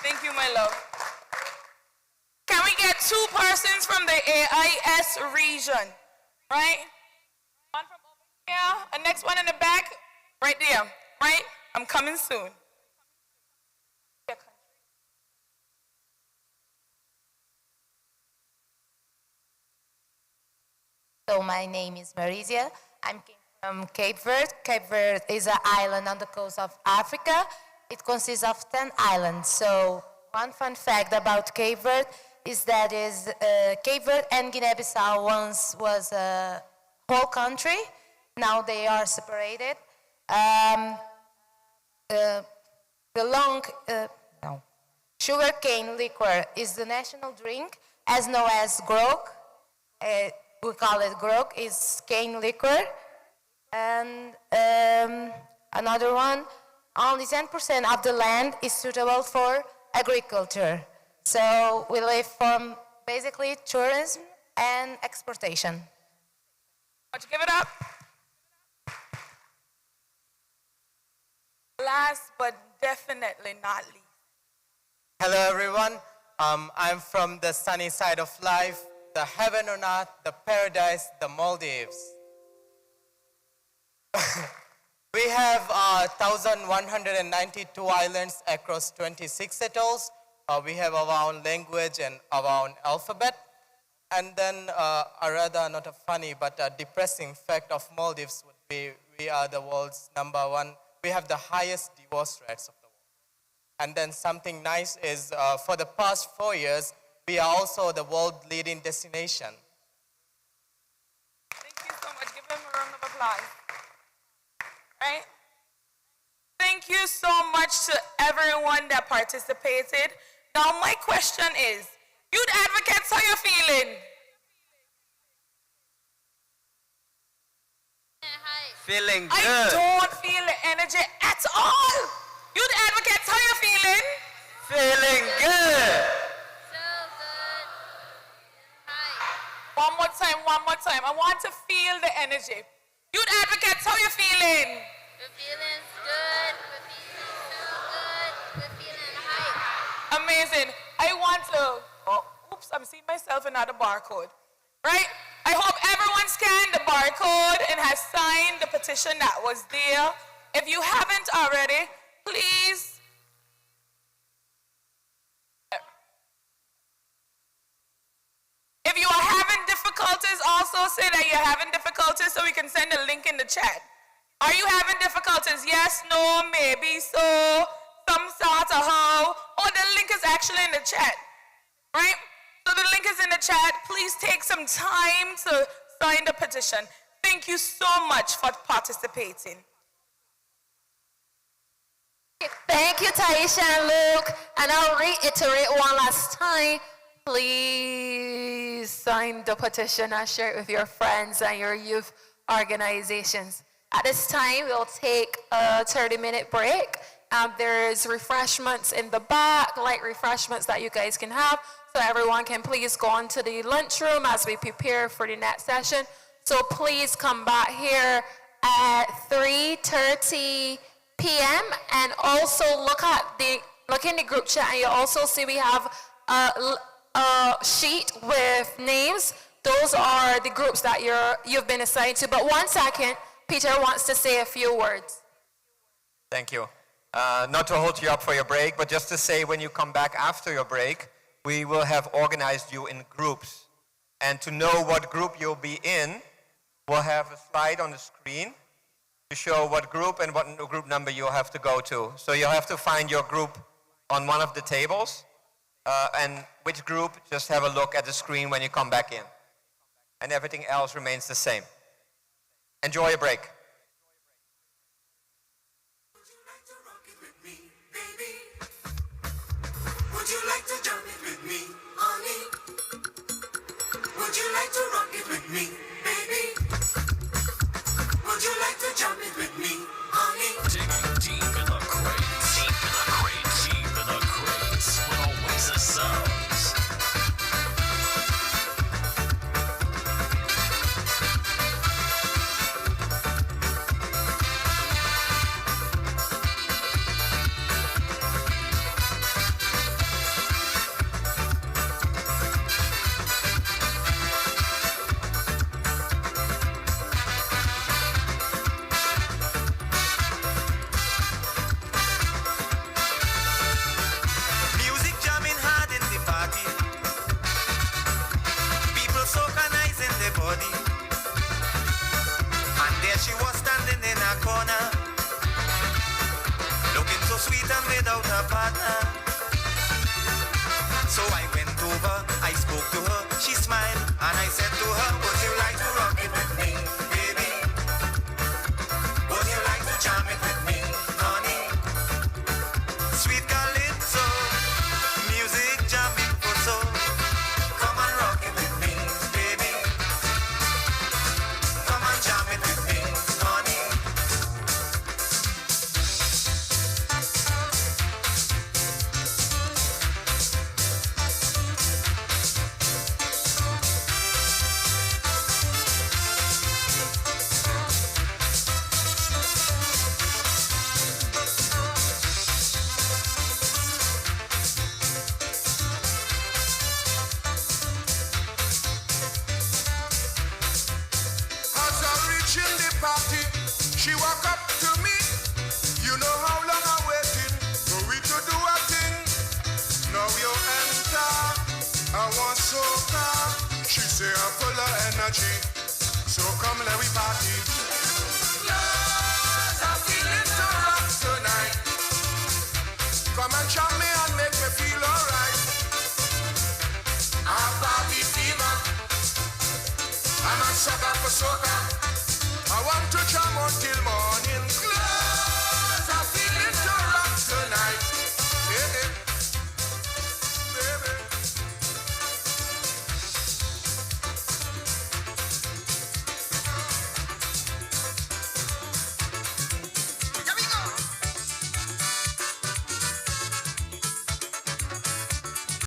Thank you, my love. Can we get 2 persons from the AIS region? Right? One from over here, and next one in the back, right there. Right? I'm coming soon. So my name is Marisia. I'm from Cape Verde. Cape Verde is an island on the coast of Africa. It consists of 10 islands. So one fun fact about Cape Verde is that Cape Verde and Guinea-Bissau once was a whole country. Now they are separated. Sugarcane liquor is the national drink, as known as grog. We call it grog, is cane liquor. And another one, only 10% of the land is suitable for agriculture. So we live from basically tourism and exportation. Let's give it up. Last but definitely not least. Hello everyone, I'm from the sunny side of life, the heaven on earth, the paradise, the Maldives. We have 1,192 islands across 26 atolls. We have our own language and our own alphabet. And then a rather not a funny but a depressing fact of Maldives would be we are the world's #1. We have the highest divorce rates of the world. And then something nice is for the past 4 years, we are also the world leading destination. Thank you so much. Give them a round of applause. Right? Thank you so much to everyone that participated. Now my question is, youth advocates, how you feeling? Feeling good. I don't feel the energy at all. Youth advocates, how you feeling? Feeling good. One more time. I want to feel the energy. Youth advocates, how you feeling? We're feeling good. We're feeling so good. We're feeling hype. Amazing. I want to, oops, I'm seeing myself in another barcode. Right? I hope everyone scanned the barcode and has signed the petition that was there. If you haven't already, please. If you are having difficulties, also say that you're having difficulties so we can send a link in the chat. Are you having difficulties? Yes, no, maybe, so, some sort of how. Oh, the link is actually in the chat, right? So the link is in the chat. Please take some time to sign the petition. Thank you so much for participating. Thank you, Taisha and Luke. And I'll reiterate one last time. please sign the petition and share it with your friends and your youth organizations. At this time, we'll take a 30-minute break. There's refreshments in the back, light refreshments that you guys can have. So everyone can please go on to the lunchroom as we prepare for the next session. So please come back here at 3:30 p.m. and also look in the group chat, and you also see we have a sheet with names. Those are the groups that you've been assigned to. But 1 second, Peter wants to say a few words. Thank you. Not to hold you up for your break, but just to say when you come back after your break, we will have organized you in groups. And to know what group you'll be in, we'll have a slide on the screen to show what group and what group number you'll have to go to. So you'll have to find your group on one of the tables, and which group, just have a look at the screen when you come back in. And everything else remains the same. Enjoy your break. Would you like to jump it with me, honey? Would you like to rock it with me, baby? Would you like to jump it with me, honey? Digging deep in the crates, deep in the crates, deep in the crates, with always the sounds. Music jamming hard in the party. People socanizing their body. And there she was standing in a corner, looking so sweet and without a partner. So I went over, I spoke to her, she smiled, and I said to her, would you like to rock it with me, baby? Would you like to jam it with me, honey? Sweet calypso, music jamming for soul. Come and rock it with me, baby. Come and jam it with me, honey. As I reach in the party, she walk up to me. You know how long I waited for we to do a thing. Now you enter, I want soca. She say I'm full of energy, so come let we party. Yes, I'm feeling so rock tonight. Come and charm me and make me feel alright. I'm party fever. I'm a sucker for soca. I want to jam until morning.